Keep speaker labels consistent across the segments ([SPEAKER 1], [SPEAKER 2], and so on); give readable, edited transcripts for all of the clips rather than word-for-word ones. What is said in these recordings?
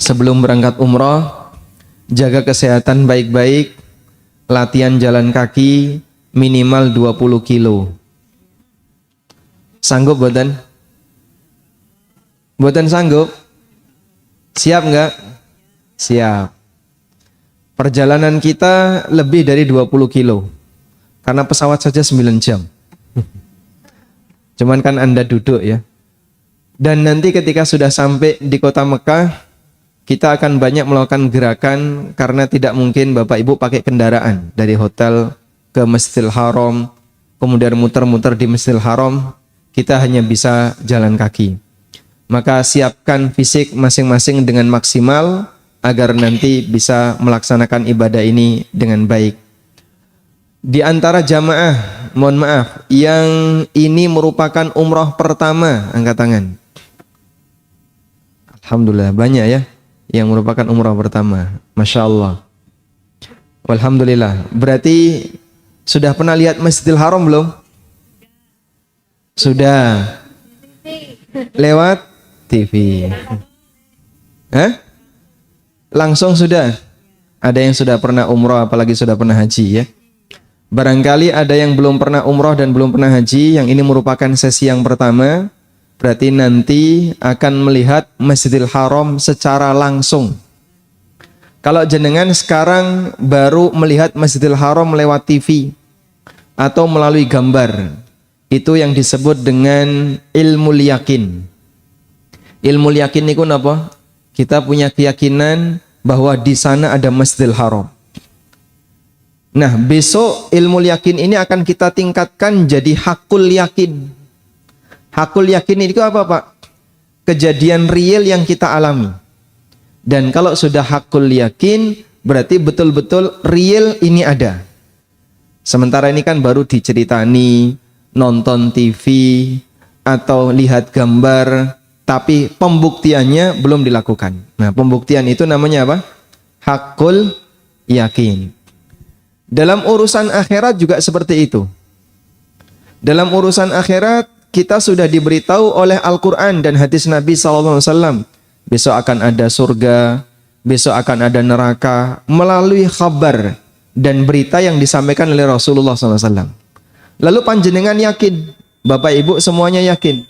[SPEAKER 1] sebelum berangkat umroh, jaga kesehatan baik-baik, latihan jalan kaki minimal 20 kilo. Sanggup boten? Boten sanggup? Siap enggak? Siap. Perjalanan kita lebih dari 20 kilo. Karena pesawat saja 9 jam. Cuman kan Anda duduk ya. Dan nanti ketika sudah sampai di kota Mekah, kita akan banyak melakukan gerakan karena tidak mungkin Bapak Ibu pakai kendaraan dari hotel ke Masjidil Haram, kemudian muter-muter di Masjidil Haram, kita hanya bisa jalan kaki. Maka siapkan fisik masing-masing dengan maksimal agar nanti bisa melaksanakan ibadah ini dengan baik. Di antara jamaah, mohon maaf, yang ini merupakan umroh pertama, angkat tangan. Alhamdulillah, banyak ya yang merupakan umroh pertama. Masya Allah. Alhamdulillah. Berarti sudah pernah lihat Masjidil Haram belum? Sudah. Lewat TV. Hah? Langsung sudah. Ada yang sudah pernah umroh, apalagi sudah pernah haji ya. Barangkali ada yang belum pernah umroh dan belum pernah haji, yang ini merupakan sesi yang pertama. Berarti nanti akan melihat Masjidil Haram secara langsung. Kalau jenengan sekarang baru melihat Masjidil Haram lewat TV atau melalui gambar, itu yang disebut dengan ilmu yakin. Ilmu yakin itu apa? Kita punya keyakinan bahwa di sana ada Masjidil Haram. Nah, besok ilmu yakin ini akan kita tingkatkan jadi hakul yakin. Hakul yakin itu apa, Pak? Kejadian real yang kita alami. Dan kalau sudah hakul yakin, berarti betul-betul real ini ada. Sementara ini kan baru diceritani, nonton TV, atau lihat gambar, tapi pembuktiannya belum dilakukan. Nah, pembuktian itu namanya apa? Hakul yakin. Dalam urusan akhirat juga seperti itu. Dalam urusan akhirat, kita sudah diberitahu oleh Al-Quran dan hadis Nabi SAW. Besok akan ada surga, besok akan ada neraka, melalui kabar dan berita yang disampaikan oleh Rasulullah SAW. Lalu panjenengan yakin, Bapak Ibu semuanya yakin,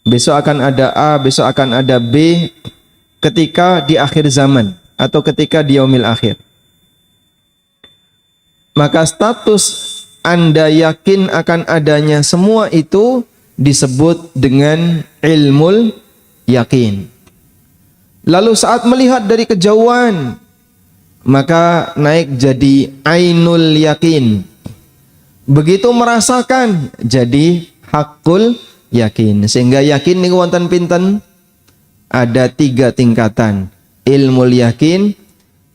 [SPEAKER 1] besok akan ada A, besok akan ada B, ketika di akhir zaman, atau ketika di yaumil akhir. Maka status Anda yakin akan adanya semua itu disebut dengan ilmul yakin. Lalu saat melihat dari kejauhan, maka naik jadi ainul yakin. Begitu merasakan jadi hakul yakin. Sehingga yakin niku wonten pinten? Ada 3 tingkatan. Ilmul yakin,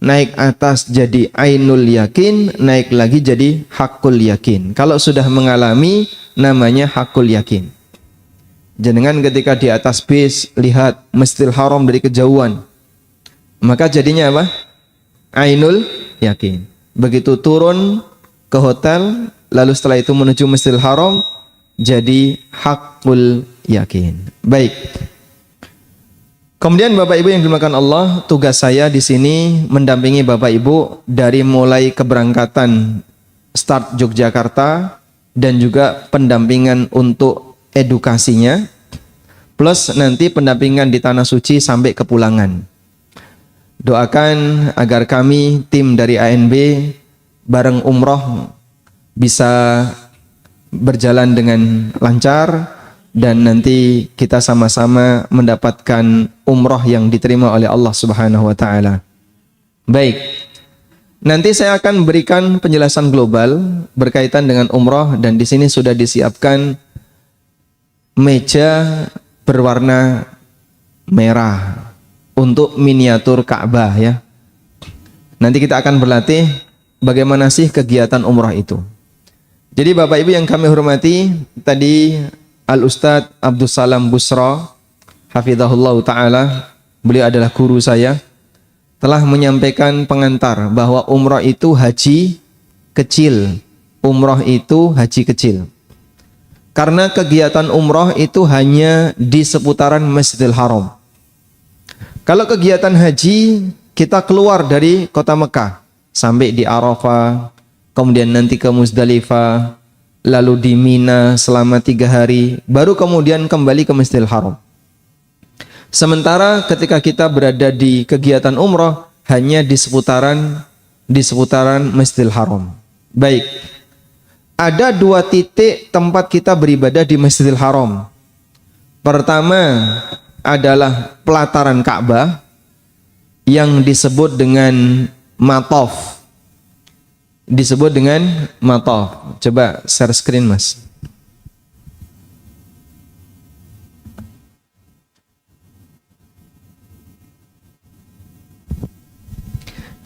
[SPEAKER 1] naik atas jadi ainul yakin, naik lagi jadi hakul yakin. Kalau sudah mengalami, namanya hakul yakin. Jenengan ketika di atas bis lihat Masjidil Haram dari kejauhan, maka jadinya apa? Ainul yakin. Begitu turun ke hotel, lalu setelah itu menuju Masjidil Haram, jadi hakul yakin. Baik. Kemudian Bapak Ibu yang dimuliakan Allah, tugas saya di sini mendampingi Bapak Ibu dari mulai keberangkatan start Yogyakarta dan juga pendampingan untuk edukasinya, plus nanti pendampingan di Tanah Suci sampai kepulangan. Doakan agar kami tim dari ANB bareng umroh bisa berjalan dengan lancar dan nanti kita sama-sama mendapatkan umroh yang diterima oleh Allah Subhanahu wa taala. Baik. Nanti saya akan berikan penjelasan global berkaitan dengan umroh, dan di sini sudah disiapkan meja berwarna merah untuk miniatur Ka'bah ya. Nanti kita akan berlatih bagaimana sih kegiatan umroh itu. Jadi Bapak Ibu yang kami hormati, tadi Al-Ustadz Abdus Salam Busra hafizahullah ta'ala, beliau adalah guru saya, telah menyampaikan pengantar bahwa umrah itu haji kecil. Umrah itu haji kecil. Karena kegiatan umrah itu hanya di seputaran Masjidil Haram. Kalau kegiatan haji, kita keluar dari kota Mekah sampai di Arafah, kemudian nanti ke Muzdalifah, lalu di Mina selama 3 hari, baru kemudian kembali ke Masjidil Haram. Sementara ketika kita berada di kegiatan umroh, hanya di seputaran Masjidil Haram. Baik, ada 2 titik tempat kita beribadah di Masjidil Haram. Pertama adalah pelataran Ka'bah yang disebut dengan Matof. Disebut dengan Matof. Coba share screen, Mas.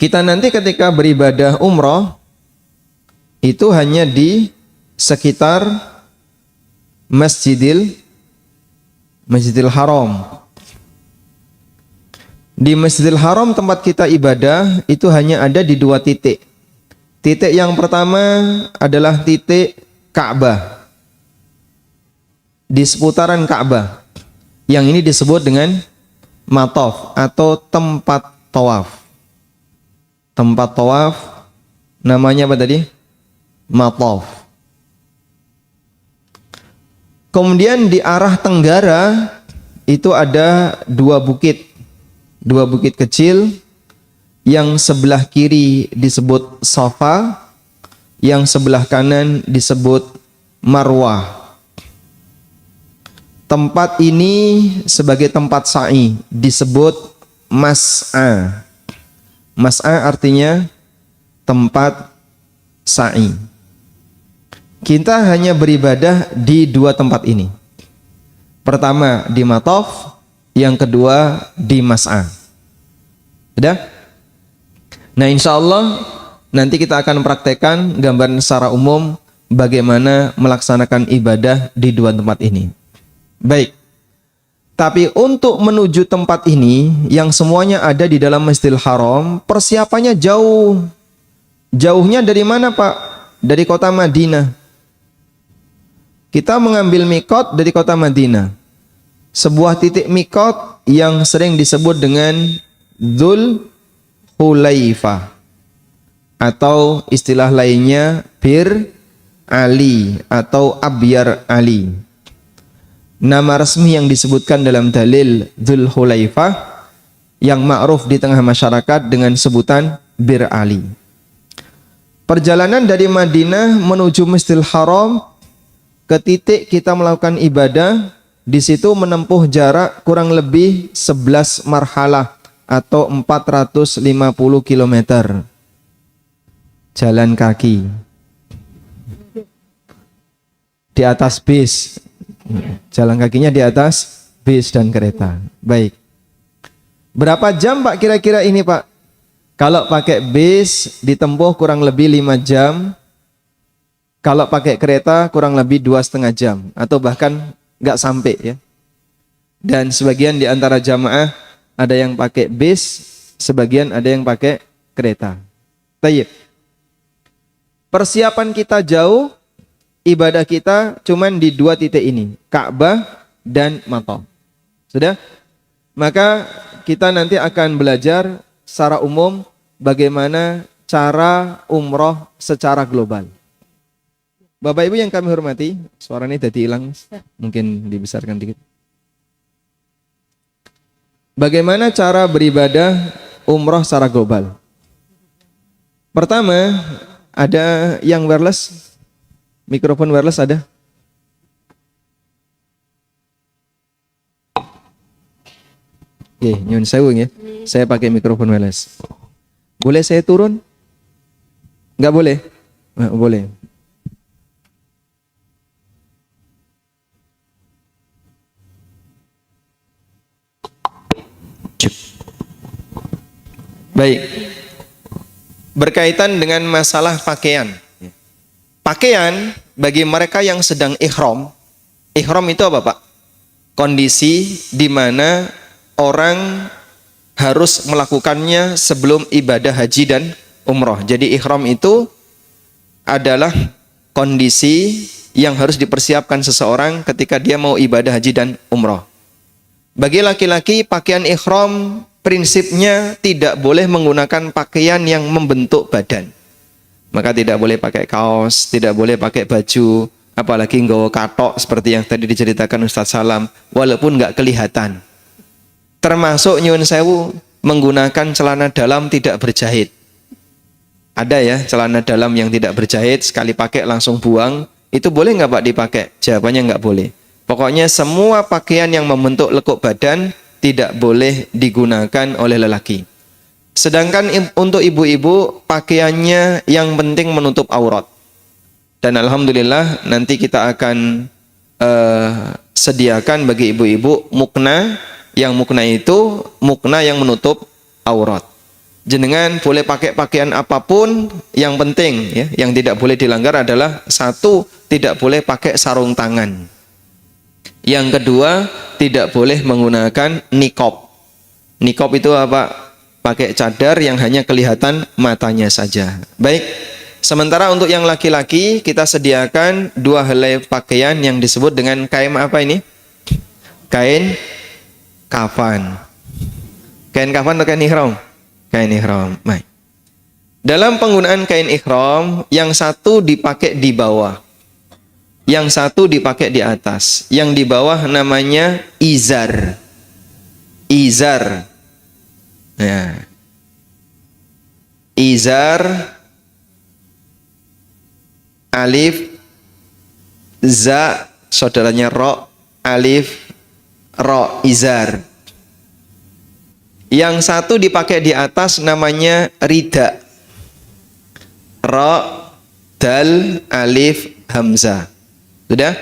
[SPEAKER 1] Kita nanti ketika beribadah umroh itu hanya di sekitar Masjidil Haram. Di Masjidil Haram tempat kita ibadah itu hanya ada di 2 titik. Titik yang pertama adalah titik Ka'bah, di seputaran Ka'bah. Yang ini disebut dengan Matof atau tempat tawaf. Tempat tawaf namanya apa tadi? Matof. Kemudian di arah tenggara itu ada 2 bukit. 2 bukit kecil, yang sebelah kiri disebut Safa, yang sebelah kanan disebut Marwah. Tempat ini sebagai tempat sa'i disebut Mas'a. Mas'a artinya tempat sa'i. Kita hanya beribadah di 2 tempat ini. Pertama di Matof, yang kedua di Mas'a. Sudah? Nah, insya Allah nanti kita akan praktekkan gambaran secara umum bagaimana melaksanakan ibadah di 2 tempat ini. Baik. Tapi untuk menuju tempat ini yang semuanya ada di dalam Masjidil Haram, persiapannya jauh. Jauhnya dari mana, Pak? Dari kota Madinah. Kita mengambil mikot dari kota Madinah. Sebuah titik mikot yang sering disebut dengan Dzul Hulaifah, atau istilah lainnya Bir Ali atau Abyar Ali. Nama resmi yang disebutkan dalam dalil Dzul Hulaifah yang ma'ruf di tengah masyarakat dengan sebutan Bir Ali. Perjalanan dari Madinah menuju Masjidil Haram ke titik kita melakukan ibadah, di situ menempuh jarak kurang lebih 11 marhalah atau 450 km. Jalan kaki. Di atas bis. Jalan kakinya di atas bis dan kereta. Baik. Berapa jam, Pak, kira-kira ini, Pak? Kalau pakai bis ditempuh kurang lebih 5 jam. Kalau pakai kereta kurang lebih 2,5 jam atau bahkan nggak sampai ya. Dan sebagian di antara jamaah ada yang pakai bis, sebagian ada yang pakai kereta. Tayyib. Persiapan kita jauh, ibadah kita cuman di 2 titik ini, Ka'bah dan Matof. Sudah? Maka kita nanti akan belajar secara umum bagaimana cara umroh secara global. Bapak Ibu yang kami hormati, suaranya tadi hilang, mungkin dibesarkan dikit. Bagaimana cara beribadah umroh secara global? Pertama, ada yang wireless, mikrofon wireless ada? Oke, nyun sewu ya. Saya pakai mikrofon wireless. Boleh saya turun? Enggak boleh? Nggak boleh. Baik. Berkaitan dengan masalah pakaian. Pakaian bagi mereka yang sedang ihram. Ihram itu apa, Pak? Kondisi di mana orang harus melakukannya sebelum ibadah haji dan umroh. Jadi ihram itu adalah kondisi yang harus dipersiapkan seseorang ketika dia mau ibadah haji dan umroh. Bagi laki-laki, pakaian ihram prinsipnya tidak boleh menggunakan pakaian yang membentuk badan. Maka tidak boleh pakai kaos, tidak boleh pakai baju, apalagi nggawa katok seperti yang tadi diceritakan Ustadz Salam, walaupun nggak kelihatan. Termasuk nyuwun sewu menggunakan celana dalam tidak berjahit. Ada ya celana dalam yang tidak berjahit, sekali pakai langsung buang. Itu boleh nggak Pak dipakai? Jawabannya nggak boleh. Pokoknya semua pakaian yang membentuk lekuk badan tidak boleh digunakan oleh lelaki. Sedangkan untuk ibu-ibu pakaiannya yang penting menutup aurat. Dan alhamdulillah nanti kita akan sediakan bagi ibu-ibu mukna. Yang mukna itu mukna yang menutup aurat. Jenengan boleh pakai pakaian apapun, yang penting ya, yang tidak boleh dilanggar adalah satu, tidak boleh pakai sarung tangan. Yang kedua, tidak boleh menggunakan niqab. Niqab itu apa? Pakai cadar yang hanya kelihatan matanya saja. Baik, sementara untuk yang laki-laki kita sediakan 2 helai pakaian yang disebut dengan kain apa ini? Kain kafan. Kain kafan atau kain ihram? Kain ihram. Baik. Dalam penggunaan kain ihram, yang satu dipakai di bawah, yang satu dipakai di atas. Yang di bawah namanya izar. Izar. Ya. Izar, alif, za, saudaranya ro, alif, ro, izar. Yang satu dipakai di atas namanya rida. Ro, dal, alif, hamzah. Sudah?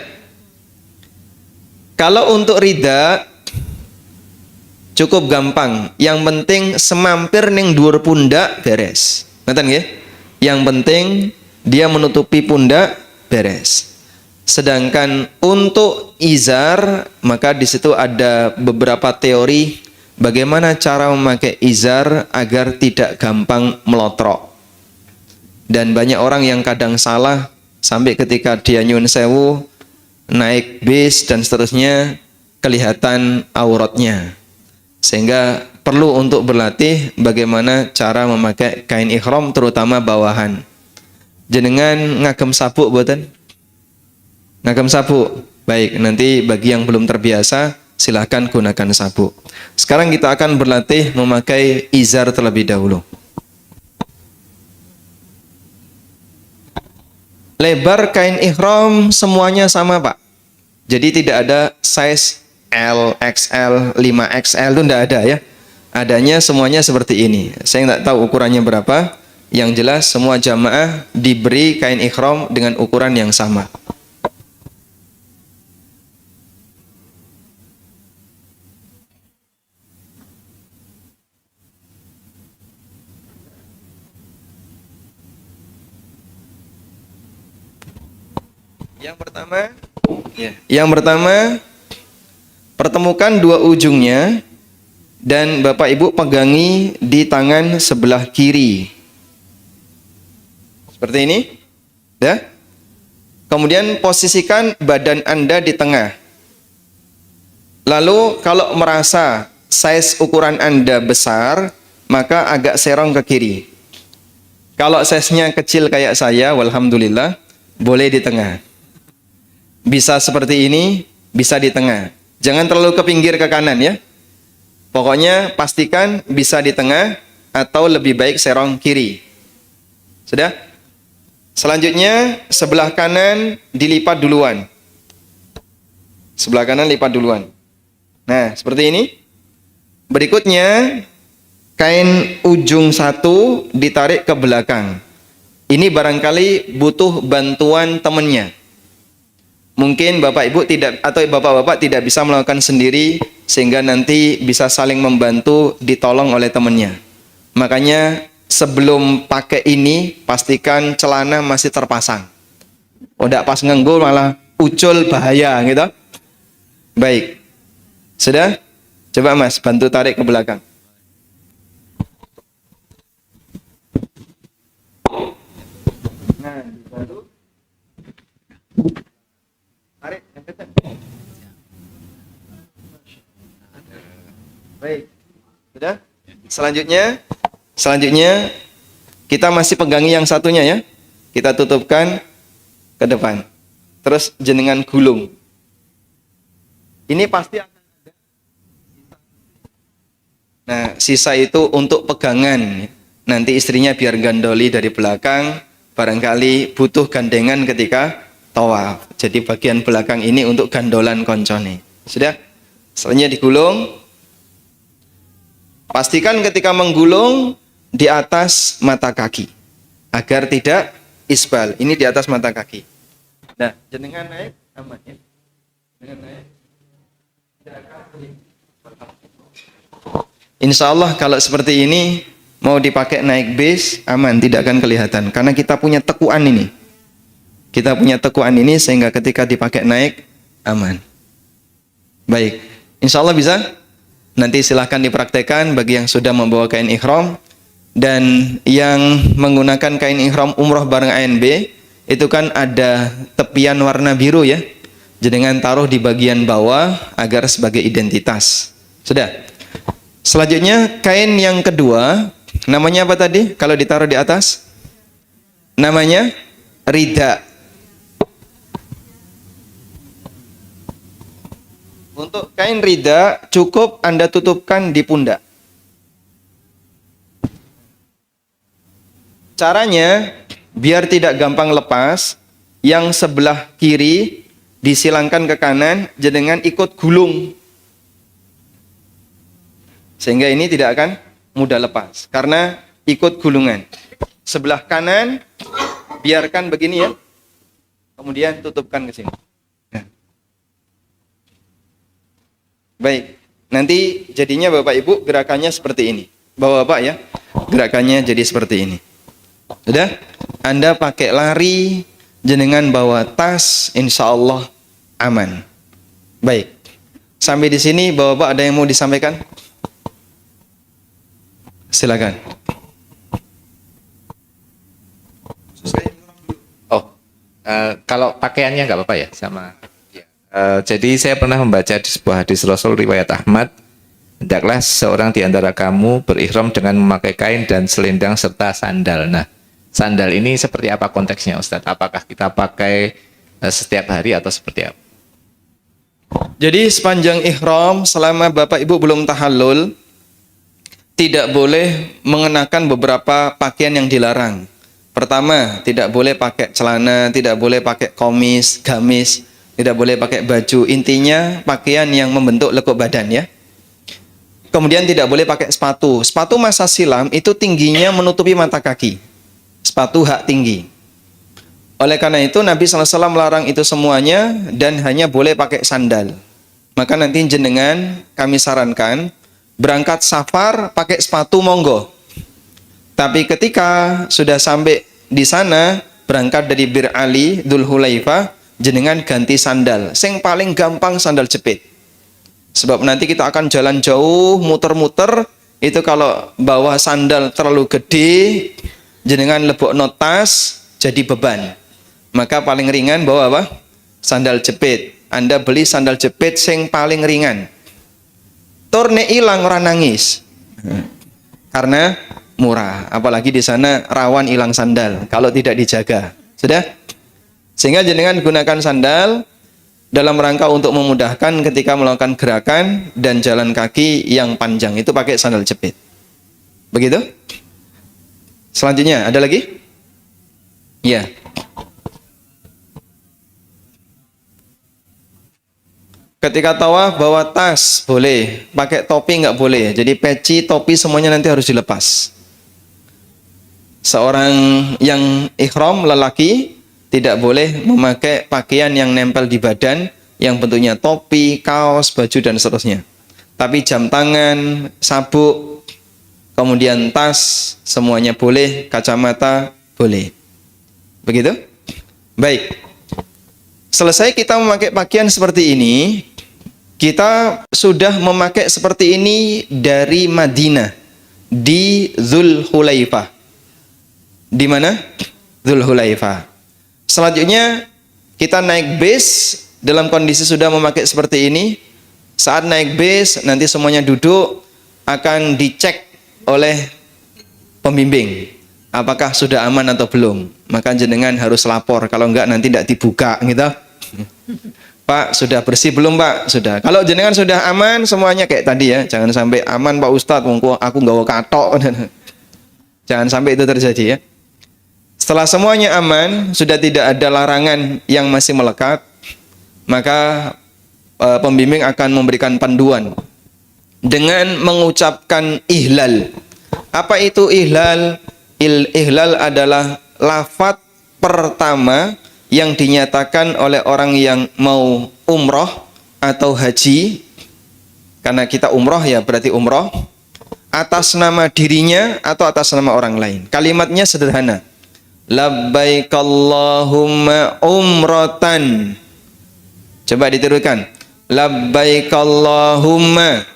[SPEAKER 1] Kalau untuk rida cukup gampang. Yang penting semampir ning dhuwur pundak beres. Ngoten nggih? Yang penting dia menutupi pundak beres. Sedangkan untuk izar, maka di situ ada beberapa teori bagaimana cara memakai izar agar tidak gampang melotrok. Dan banyak orang yang kadang salah sampai ketika dia nyuwun sewu naik bis dan seterusnya kelihatan auratnya. Sehingga perlu untuk berlatih bagaimana cara memakai kain ihram terutama bawahan. Jenengan ngagem sabuk mboten? Ngagem sabuk. Baik, nanti bagi yang belum terbiasa silahkan gunakan sabuk. Sekarang kita akan berlatih memakai izar terlebih dahulu. Lebar kain ihram semuanya sama Pak. Jadi tidak ada size L, XL, 5XL itu tidak ada ya. Adanya semuanya seperti ini. Saya nggak tahu ukurannya berapa. Yang jelas semua jamaah diberi kain ihram dengan ukuran yang sama. Yang pertama, pertemukan 2 ujungnya dan Bapak Ibu pegangi di tangan sebelah kiri. Seperti ini. Ya. Kemudian posisikan badan Anda di tengah. Lalu kalau merasa size ukuran Anda besar, maka agak serong ke kiri. Kalau size-nya kecil kayak saya, walhamdulillah, boleh di tengah. Bisa seperti ini, bisa di tengah. Jangan terlalu ke pinggir ke kanan ya. Pokoknya pastikan bisa di tengah atau lebih baik serong kiri. Sudah? Selanjutnya sebelah kanan dilipat duluan. Sebelah kanan lipat duluan. Nah, seperti ini. Berikutnya kain ujung satu ditarik ke belakang. Ini barangkali butuh bantuan temannya. Mungkin Bapak Ibu tidak atau Bapak-bapak tidak bisa melakukan sendiri sehingga nanti bisa saling membantu ditolong oleh temannya. Makanya sebelum pakai ini pastikan celana masih terpasang. Udah pas ngenggul malah ucul bahaya gitu. Baik. Sudah? Coba Mas bantu tarik ke belakang. Nah, dibantu. Tarik, yang kencang. Baik. Sudah? Selanjutnya kita masih pegangi yang satunya ya. Kita tutupkan ke depan. Terus jenengan gulung. Ini pasti akan ada. Nah, sisa itu untuk pegangan. Nanti istrinya biar gandoli dari belakang. Barangkali butuh gandengan ketika tawaf. Jadi bagian belakang ini untuk gandolan koncone. Sudah? Selanjutnya digulung. Pastikan ketika menggulung di atas mata kaki. Agar tidak isbal. Ini di atas mata kaki. Nah, jenengan naik aman ya. Jenengan naik. Insya Allah kalau seperti ini mau dipakai naik bis aman, tidak akan kelihatan karena kita punya tekuan ini. Kita punya tekuan ini sehingga ketika dipakai naik aman. Baik, insya Allah bisa. Nanti silahkan dipraktekkan bagi yang sudah membawa kain ihram dan yang menggunakan kain ihram umroh bareng ANB itu kan ada tepian warna biru ya. Jenengan taruh di bagian bawah agar sebagai identitas. Sudah. Selanjutnya kain yang kedua, namanya apa tadi? Kalau ditaruh di atas, namanya rida. Untuk kain rida cukup Anda tutupkan di pundak. Caranya biar tidak gampang lepas, yang sebelah kiri disilangkan ke kanan, jenengan ikut gulung. Sehingga ini tidak akan mudah lepas karena ikut gulungan. Sebelah kanan biarkan begini ya. Kemudian tutupkan ke sini. Nah. Baik. Nanti jadinya Bapak Ibu gerakannya seperti ini. Bapak-bapak ya. Gerakannya jadi seperti ini. Sudah? Anda pakai lari, jenengan bawa tas, insya Allah aman. Baik. Sampai di sini Bapak-bapak ada yang mau disampaikan? Silakan.
[SPEAKER 2] Kalau pakaiannya nggak apa-apa ya sama. Ya. Jadi saya pernah membaca di sebuah hadis Rasul riwayat Ahmad, hendaklah seorang di antara kamu berihram dengan memakai kain dan selendang serta sandal. Nah, sandal ini seperti apa konteksnya, Ustadz? Apakah kita pakai setiap hari atau seperti apa?
[SPEAKER 1] Jadi sepanjang ihram selama Bapak Ibu belum tahallul tidak boleh mengenakan beberapa pakaian yang dilarang. Pertama, tidak boleh pakai celana, tidak boleh pakai komis, gamis, tidak boleh pakai baju. Intinya pakaian yang membentuk lekuk badan ya. Kemudian tidak boleh pakai sepatu. Sepatu masa silam itu tingginya menutupi mata kaki. Sepatu hak tinggi. Oleh karena itu Nabi SAW melarang itu semuanya dan hanya boleh pakai sandal. Maka nanti jenengan kami sarankan berangkat safar pakai sepatu monggo. Tapi ketika sudah sampai di sana berangkat dari Bir Ali Dzul Hulaifah, jenengan ganti sandal. Sing paling gampang sandal jepit. Sebab nanti kita akan jalan jauh muter-muter, itu kalau bawa sandal terlalu gede, jenengan lebokno tas jadi beban. Maka paling ringan bawa apa? Sandal jepit. Anda beli sandal jepit sing paling ringan. Torne hilang orang nangis karena murah, apalagi di sana rawan hilang sandal kalau tidak dijaga. Sudah? Sehingga jenengan gunakan sandal dalam rangka untuk memudahkan ketika melakukan gerakan dan jalan kaki yang panjang itu pakai sandal jepit. Begitu? Selanjutnya ada lagi? Ya. Ketika tawaf bawa tas boleh, pakai topi nggak boleh. Jadi peci, topi semuanya nanti harus dilepas. Seorang yang ihram lelaki tidak boleh memakai pakaian yang nempel di badan yang bentuknya topi, kaos, baju dan seterusnya. Tapi jam tangan, sabuk, kemudian tas semuanya boleh, kacamata boleh. Begitu? Baik. Selesai kita memakai pakaian seperti ini, kita sudah memakai seperti ini dari Madinah di Dzul Hulaifah. Di mana? Dzul Hulaifah. Selanjutnya kita naik bis dalam kondisi sudah memakai seperti ini. Saat naik bis nanti semuanya duduk, akan dicek oleh pembimbing. Apakah sudah aman atau belum? Maka jenengan harus lapor. Kalau enggak nanti tidak dibuka gitu. Pak, sudah bersih belum Pak? Sudah. Kalau jenengan sudah aman semuanya kayak tadi ya. Jangan sampai aman Pak Ustadz, aku nggawa katok. Jangan sampai itu terjadi ya. Setelah semuanya aman, sudah tidak ada larangan yang masih melekat, maka pembimbing akan memberikan panduan dengan mengucapkan ihlal. Apa itu ihlal? Ihlal adalah lafaz pertama yang dinyatakan oleh orang yang mau umroh atau haji, karena kita umroh ya berarti umroh, atas nama dirinya atau atas nama orang lain. Kalimatnya sederhana. Labbaik Allahumma umratan. Coba ditirukan. Labbaik Allahumma.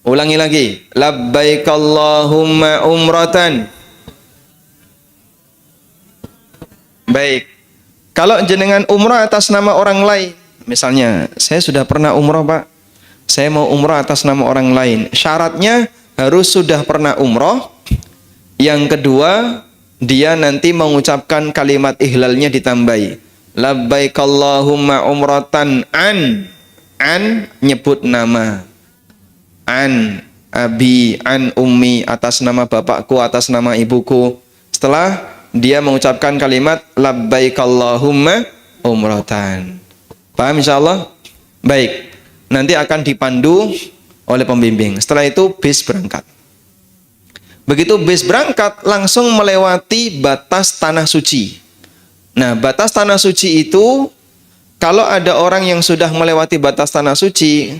[SPEAKER 1] Ulangi lagi. Labbaik Allahumma umratan. Baik. Kalau jenengan umroh atas nama orang lain, misalnya saya sudah pernah umroh Pak, saya mau umroh atas nama orang lain, syaratnya harus sudah pernah umroh. Yang kedua, dia nanti mengucapkan kalimat ihlalnya ditambahi labbaik Allahumma umratan an nyebut nama, an abi, an ummi, atas nama bapakku, atas nama ibuku. Setelah dia mengucapkan kalimat labbaik Allahumma umratan. Paham insyaallah? Baik. Nanti akan dipandu oleh pembimbing. Setelah itu bis berangkat. Begitu bis berangkat langsung melewati batas tanah suci. Nah, batas tanah suci itu kalau ada orang yang sudah melewati batas tanah suci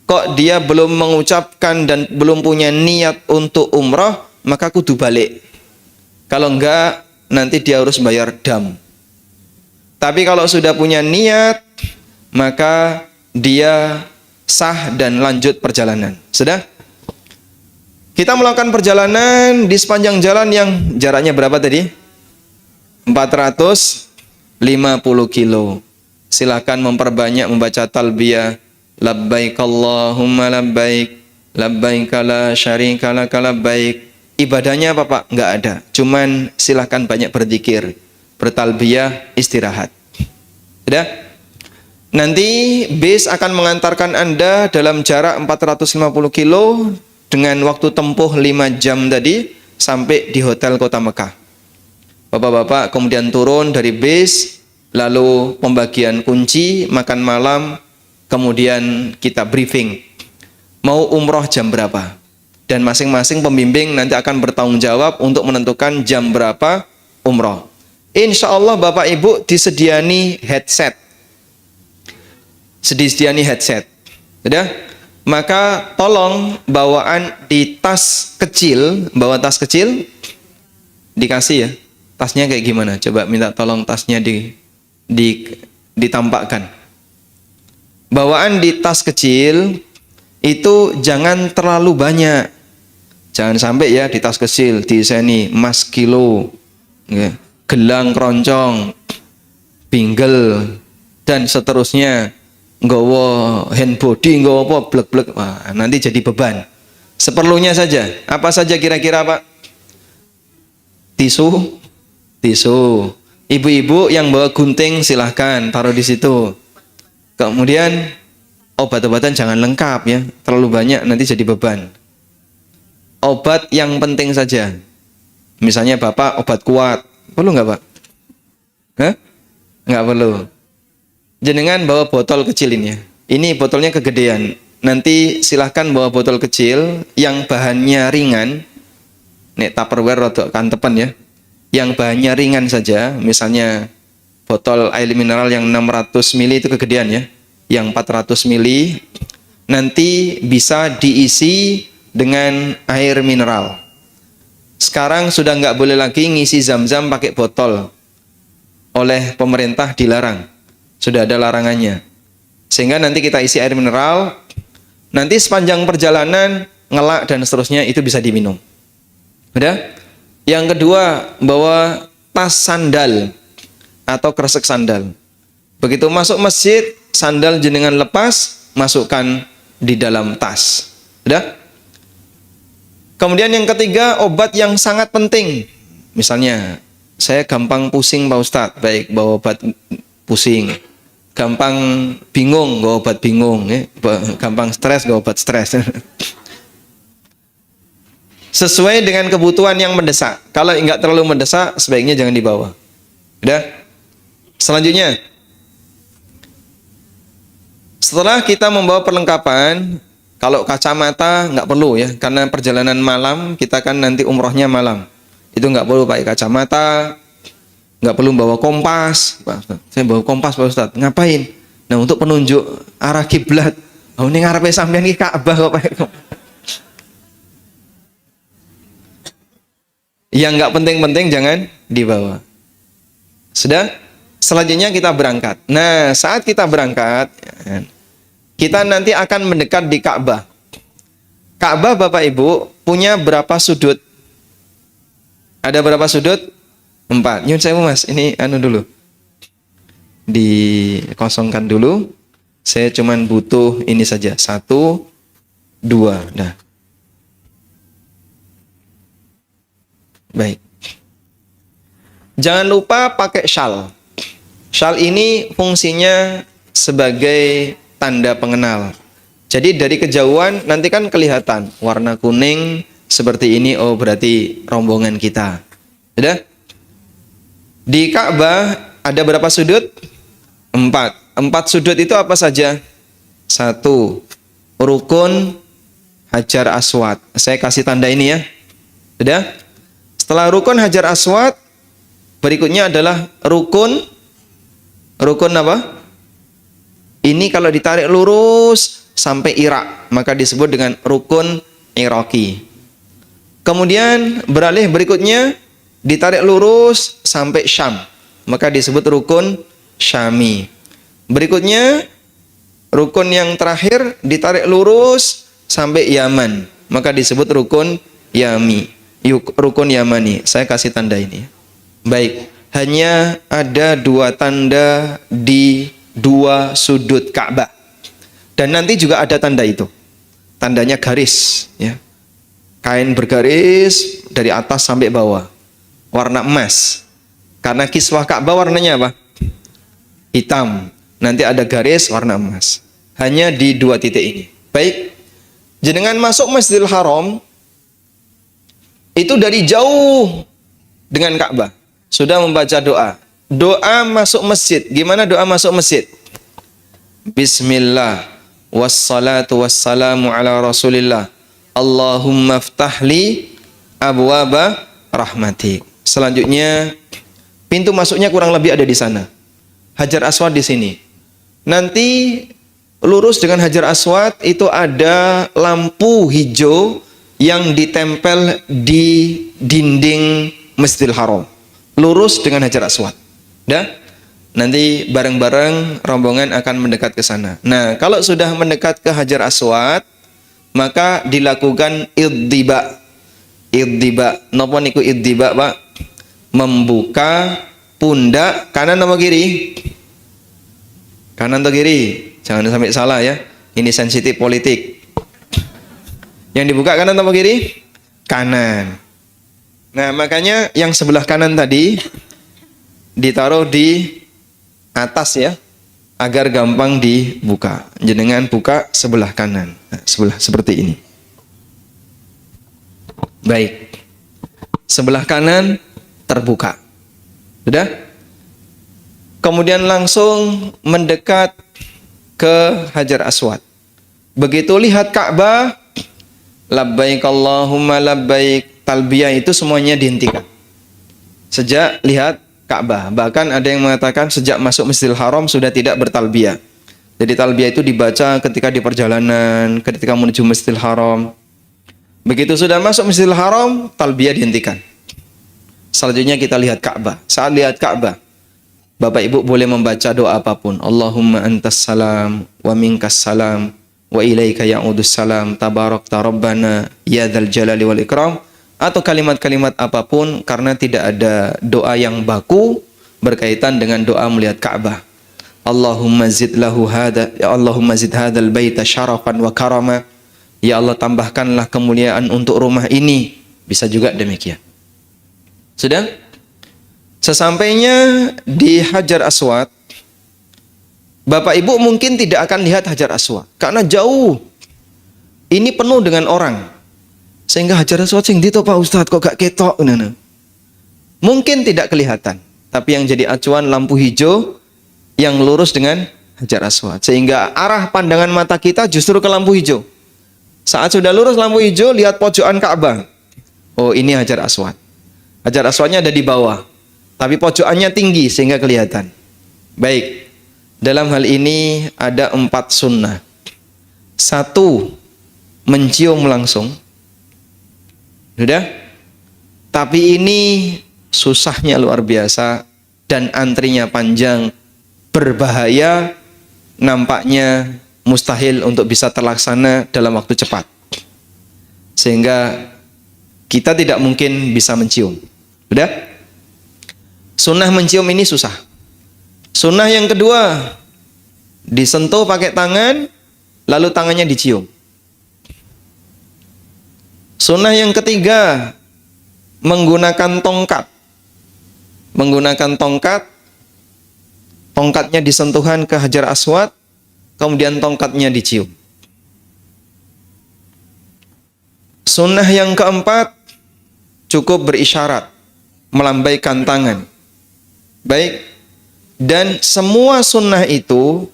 [SPEAKER 1] kok dia belum mengucapkan dan belum punya niat untuk umrah, maka kudu balik. Kalau enggak, nanti dia harus bayar dam. Tapi kalau sudah punya niat, maka dia sah dan lanjut perjalanan. Sudah? Kita melakukan perjalanan di sepanjang jalan yang jaraknya berapa tadi? 450 kilo. Silakan memperbanyak membaca talbiyah. Labbaik Allahumma labbaik. Labbaik la syarika laka labbaik. Ibadahnya apa Pak? Enggak ada. Cuman silahkan banyak berzikir, bertalbiyah, istirahat. Sudah? Nanti bis akan mengantarkan Anda dalam jarak 450 kilo dengan waktu tempuh 5 jam tadi sampai di hotel kota Mekah. Bapak-bapak kemudian turun dari bis, lalu pembagian kunci, makan malam, kemudian kita briefing. Mau umroh jam berapa? Dan masing-masing pembimbing nanti akan bertanggung jawab untuk menentukan jam berapa umroh. Insya Allah Bapak Ibu disediani headset. Disediani headset. Sudah? Maka tolong bawaan di tas kecil, bawa tas kecil, dikasih ya. Tasnya kayak gimana? Coba minta tolong tasnya ditampakkan. Bawaan di tas kecil itu jangan terlalu banyak. Jangan sampai ya di tas kecil diiseni emas kilo, gelang keroncong, bingle, dan seterusnya. Nggawa hand body, nggawa apa, blek-blek. Wah, nanti jadi beban. Seperlunya saja. Apa saja kira-kira Pak? Tisu. Ibu-ibu yang bawa gunting silahkan taruh di situ. Kemudian obat-obatan jangan lengkap ya, terlalu banyak nanti jadi beban. Obat yang penting saja. Misalnya Bapak obat kuat, perlu nggak Pak? Hah? Nggak perlu. Jenengan bawa botol kecil ini ya. Ini botolnya kegedean. Nanti silahkan bawa botol kecil yang bahannya ringan. Nek Tupperware atau kantepan ya. Yang bahannya ringan saja. Misalnya botol air mineral yang 600 ml itu kegedean ya. Yang 400 ml nanti bisa diisi dengan air mineral. Sekarang sudah nggak boleh lagi ngisi zam-zam pakai botol. Oleh pemerintah dilarang. Sudah ada larangannya. Sehingga nanti kita isi air mineral. Nanti sepanjang perjalanan ngelak dan seterusnya itu bisa diminum. Udah? Yang kedua, bawa tas sandal atau kresek sandal. Begitu masuk masjid, sandal jenengan lepas, masukkan di dalam tas. Udah? Kemudian yang ketiga, obat yang sangat penting. Misalnya, saya gampang pusing Pak Ustadz, baik bawa obat pusing. Gampang bingung, bawa obat bingung. Ya. Gampang stres, bawa obat stres. Sesuai dengan kebutuhan yang mendesak. Kalau nggak terlalu mendesak, sebaiknya jangan dibawa. Udah? Selanjutnya, setelah kita membawa perlengkapan, kalau kacamata nggak perlu ya, karena perjalanan malam, kita kan nanti umrohnya malam. Itu nggak perlu pakai kacamata, nggak perlu bawa kompas. Saya bawa kompas Pak Ustadz, ngapain? Nah, untuk penunjuk arah kiblat. Oh, ini ngarepe sampean ki Ka'bah kok pakai kompas. Yang nggak penting-penting jangan dibawa. Sudah? Selanjutnya kita berangkat. Nah, saat kita berangkat, kita nanti akan mendekat di Ka'bah. Ka'bah Bapak Ibu punya berapa sudut? Ada berapa sudut? 4. Nyun sewu Mas, ini dulu. Dikosongkan dulu. Saya cuman butuh ini saja. 1, 2. Nah. Baik. Jangan lupa pakai syal. Syal ini fungsinya sebagai tanda pengenal. Jadi dari kejauhan nanti kan kelihatan warna kuning seperti ini, oh berarti rombongan kita. Sudah? Di Ka'bah ada berapa sudut? 4. 4 sudut itu apa saja? 1. Rukun Hajar Aswad. Saya kasih tanda ini ya. Sudah? Setelah rukun Hajar Aswad, berikutnya adalah rukun apa? Ini kalau ditarik lurus sampai Irak, maka disebut dengan rukun Iraqi. Kemudian beralih berikutnya ditarik lurus sampai Syam, maka disebut rukun Syami. Berikutnya rukun yang terakhir ditarik lurus sampai Yaman, maka disebut rukun rukun Yamani. Saya kasih tanda ini. Baik, hanya ada 2 tanda di 2 sudut Ka'bah. Dan nanti juga ada tanda itu. Tandanya garis, ya. Kain bergaris dari atas sampai bawah. Warna emas. Karena kiswah Ka'bah warnanya apa? Hitam. Nanti ada garis warna emas. Hanya di 2 titik ini. Baik. Jenengan masuk Masjidil Haram itu dari jauh dengan Ka'bah. Sudah membaca doa. Doa masuk masjid. Gimana doa masuk masjid? Bismillah. Wassalatu wassalamu ala rasulillah. Allahumma ftahli abwaba rahmatik. Selanjutnya, pintu masuknya kurang lebih ada di sana. Hajar Aswad di sini. Nanti lurus dengan Hajar Aswad itu ada lampu hijau yang ditempel di dinding Masjidil Haram. Lurus dengan Hajar Aswad. Dah? Nanti bareng-bareng rombongan akan mendekat ke sana. Nah, kalau sudah mendekat ke Hajar Aswad, maka dilakukan iddiba. Iddiba. Napa niku iddiba, Pak? Membuka pundak kanan atau kiri? Kanan atau kiri? Jangan sampai salah ya. Ini sensitif politik. Yang dibuka kanan atau kiri? Kanan. Nah, makanya yang sebelah kanan tadi ditaruh di atas ya, agar gampang dibuka. Jenengan buka sebelah kanan. Nah, sebelah seperti ini. Baik. Sebelah kanan terbuka. Sudah? Kemudian langsung mendekat ke Hajar Aswad. Begitu lihat Ka'bah, labbaik Allahumma labbaik, talbiyah itu semuanya dihentikan. Sejak lihat Ka'bah. Bahkan ada yang mengatakan sejak masuk Masjidil Haram sudah tidak bertalbiyah. Jadi talbiyah itu dibaca ketika di perjalanan, ketika menuju Masjidil Haram. Begitu sudah masuk Masjidil Haram, talbiyah dihentikan. Selanjutnya kita lihat Ka'bah. Saat lihat Ka'bah, Bapak Ibu boleh membaca doa apapun. Allahumma antas salam wa minkas salam wa ilaika ya'udus salam tabarakta rabbana ya dzal jalali wal ikram, atau kalimat-kalimat apapun, karena tidak ada doa yang baku berkaitan dengan doa melihat Ka'bah. Allahumma zid lahu hada, ya Allahumma zid hadzal baita syarafan wa karama Ya Allah, tambahkanlah kemuliaan untuk rumah ini. Bisa juga demikian. Sudah? Sesampainya di Hajar Aswad, Bapak Ibu mungkin tidak akan lihat Hajar Aswad karena jauh. Ini penuh dengan orang. Sehingga Hajar Aswad sing ndi to Pak Ustadz kok gak ketok ngono. Mungkin tidak kelihatan, tapi yang jadi acuan lampu hijau yang lurus dengan Hajar Aswad. Sehingga arah pandangan mata kita justru ke lampu hijau. Saat sudah lurus lampu hijau, lihat pojokan Ka'bah. Oh, ini Hajar Aswad. Hajar Aswadnya ada di bawah, tapi pojokannya tinggi sehingga kelihatan. Baik, dalam hal ini ada 4 sunnah. 1, mencium langsung. Sudah? Tapi ini susahnya luar biasa dan antrinya panjang, berbahaya, nampaknya mustahil untuk bisa terlaksana dalam waktu cepat. Sehingga kita tidak mungkin bisa mencium. Sudah? Sunnah mencium ini susah. Sunnah yang kedua, disentuh pakai tangan, lalu tangannya dicium. Sunnah yang ketiga, menggunakan tongkat. Menggunakan tongkat, tongkatnya disentuhan ke Hajar Aswad, kemudian tongkatnya dicium. Sunnah yang keempat, cukup berisyarat, melambaikan tangan. Baik, dan semua sunnah itu,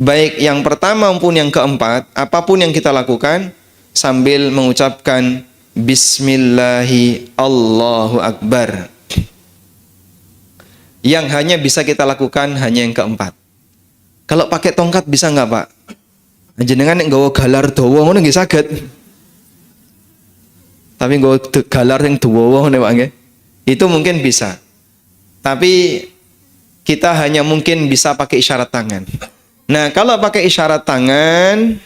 [SPEAKER 1] baik yang pertama maupun yang keempat, apapun yang kita lakukan, sambil mengucapkan Bismillahi Allahu Akbar. Yang hanya bisa kita lakukan hanya yang keempat. Kalau pakai tongkat bisa nggak Pak? Jenengan yang nggawa galar dawa ngono nggih saged. Tapi nggawa galar yang dawa ngono Pak nggih. Itu mungkin bisa. Tapi kita hanya mungkin bisa pakai isyarat tangan. Nah, kalau pakai isyarat tangan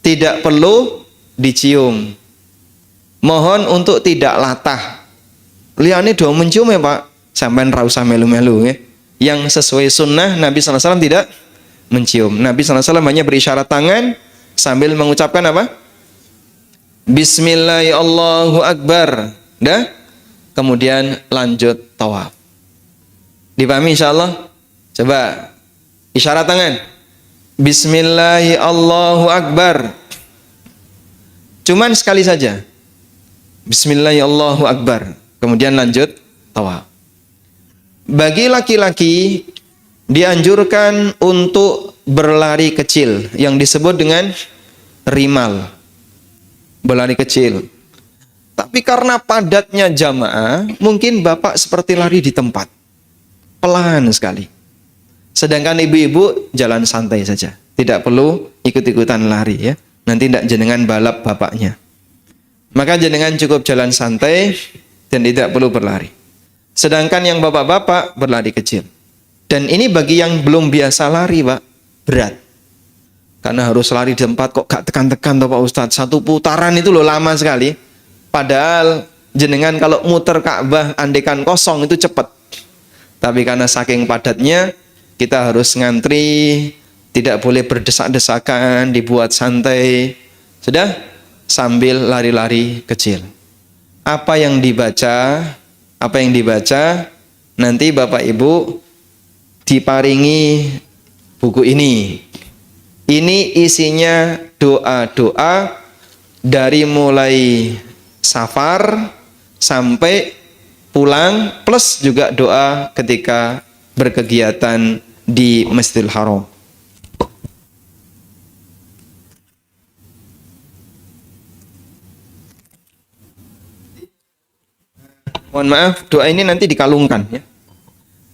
[SPEAKER 1] tidak perlu dicium. Mohon untuk tidak latah. Liyane do mencium ya Pak. Sampean ra usah melu-melu nggih. Yang sesuai sunnah Nabi sallallahu alaihi wasallam tidak mencium. Nabi sallallahu alaihi wasallam hanya berisyarat tangan sambil mengucapkan apa? Bismillahi Allahu Akbar. Dah? Kemudian lanjut tawaf. Dipahami insyaallah? Coba isyarat tangan. Bismillahi Allahu Akbar. Cuman sekali saja. Bismillahi Allahu Akbar. Kemudian lanjut tawaf. Bagi laki-laki dianjurkan untuk berlari kecil yang disebut dengan rimal. Berlari kecil. Tapi karena padatnya jamaah, mungkin Bapak seperti lari di tempat. Pelan sekali. Sedangkan ibu-ibu jalan santai saja. Tidak perlu ikut-ikutan lari ya. Nanti tidak jenengan balap bapaknya. Maka jenengan cukup jalan santai dan tidak perlu berlari. Sedangkan yang bapak-bapak berlari kecil. Dan ini bagi yang belum biasa lari Pak, berat. Karena harus lari di tempat kok gak tekan-tekan toh Pak Ustadz. Satu putaran itu loh lama sekali. Padahal jenengan kalau muter Ka'bah andekan kosong itu cepat. Tapi karena saking padatnya kita harus ngantri, tidak boleh berdesak-desakan, dibuat santai. Sudah? Sambil lari-lari kecil. Apa yang dibaca nanti Bapak Ibu diparingi buku ini. Ini isinya doa-doa dari mulai safar sampai pulang, plus juga doa ketika berkegiatan di Masjidil Haram. Mohon maaf, doa ini nanti dikalungkan ya.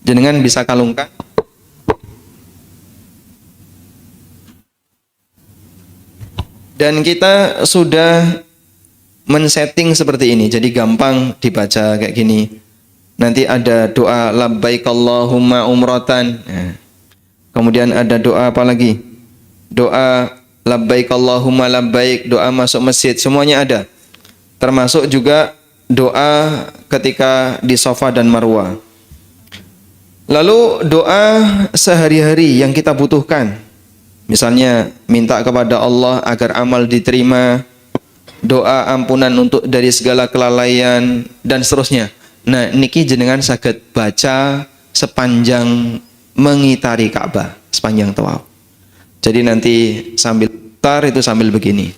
[SPEAKER 1] Jenengan bisa kalungkan. Dan kita sudah men-setting seperti ini, jadi gampang dibaca kayak gini. Nanti ada doa labbaik Allahumma umratan. Nah. Kemudian ada doa apa lagi? Doa labbaik Allahumma labbaik, doa masuk masjid, semuanya ada. Termasuk juga doa ketika di Safa dan Marwah. Lalu doa sehari-hari yang kita butuhkan. Misalnya minta kepada Allah agar amal diterima, doa ampunan untuk dari segala kelalaian dan seterusnya. Nah, niki jenengan saged baca sepanjang mengitari Ka'bah, sepanjang tawaf. Jadi nanti sambil tar itu sambil begini.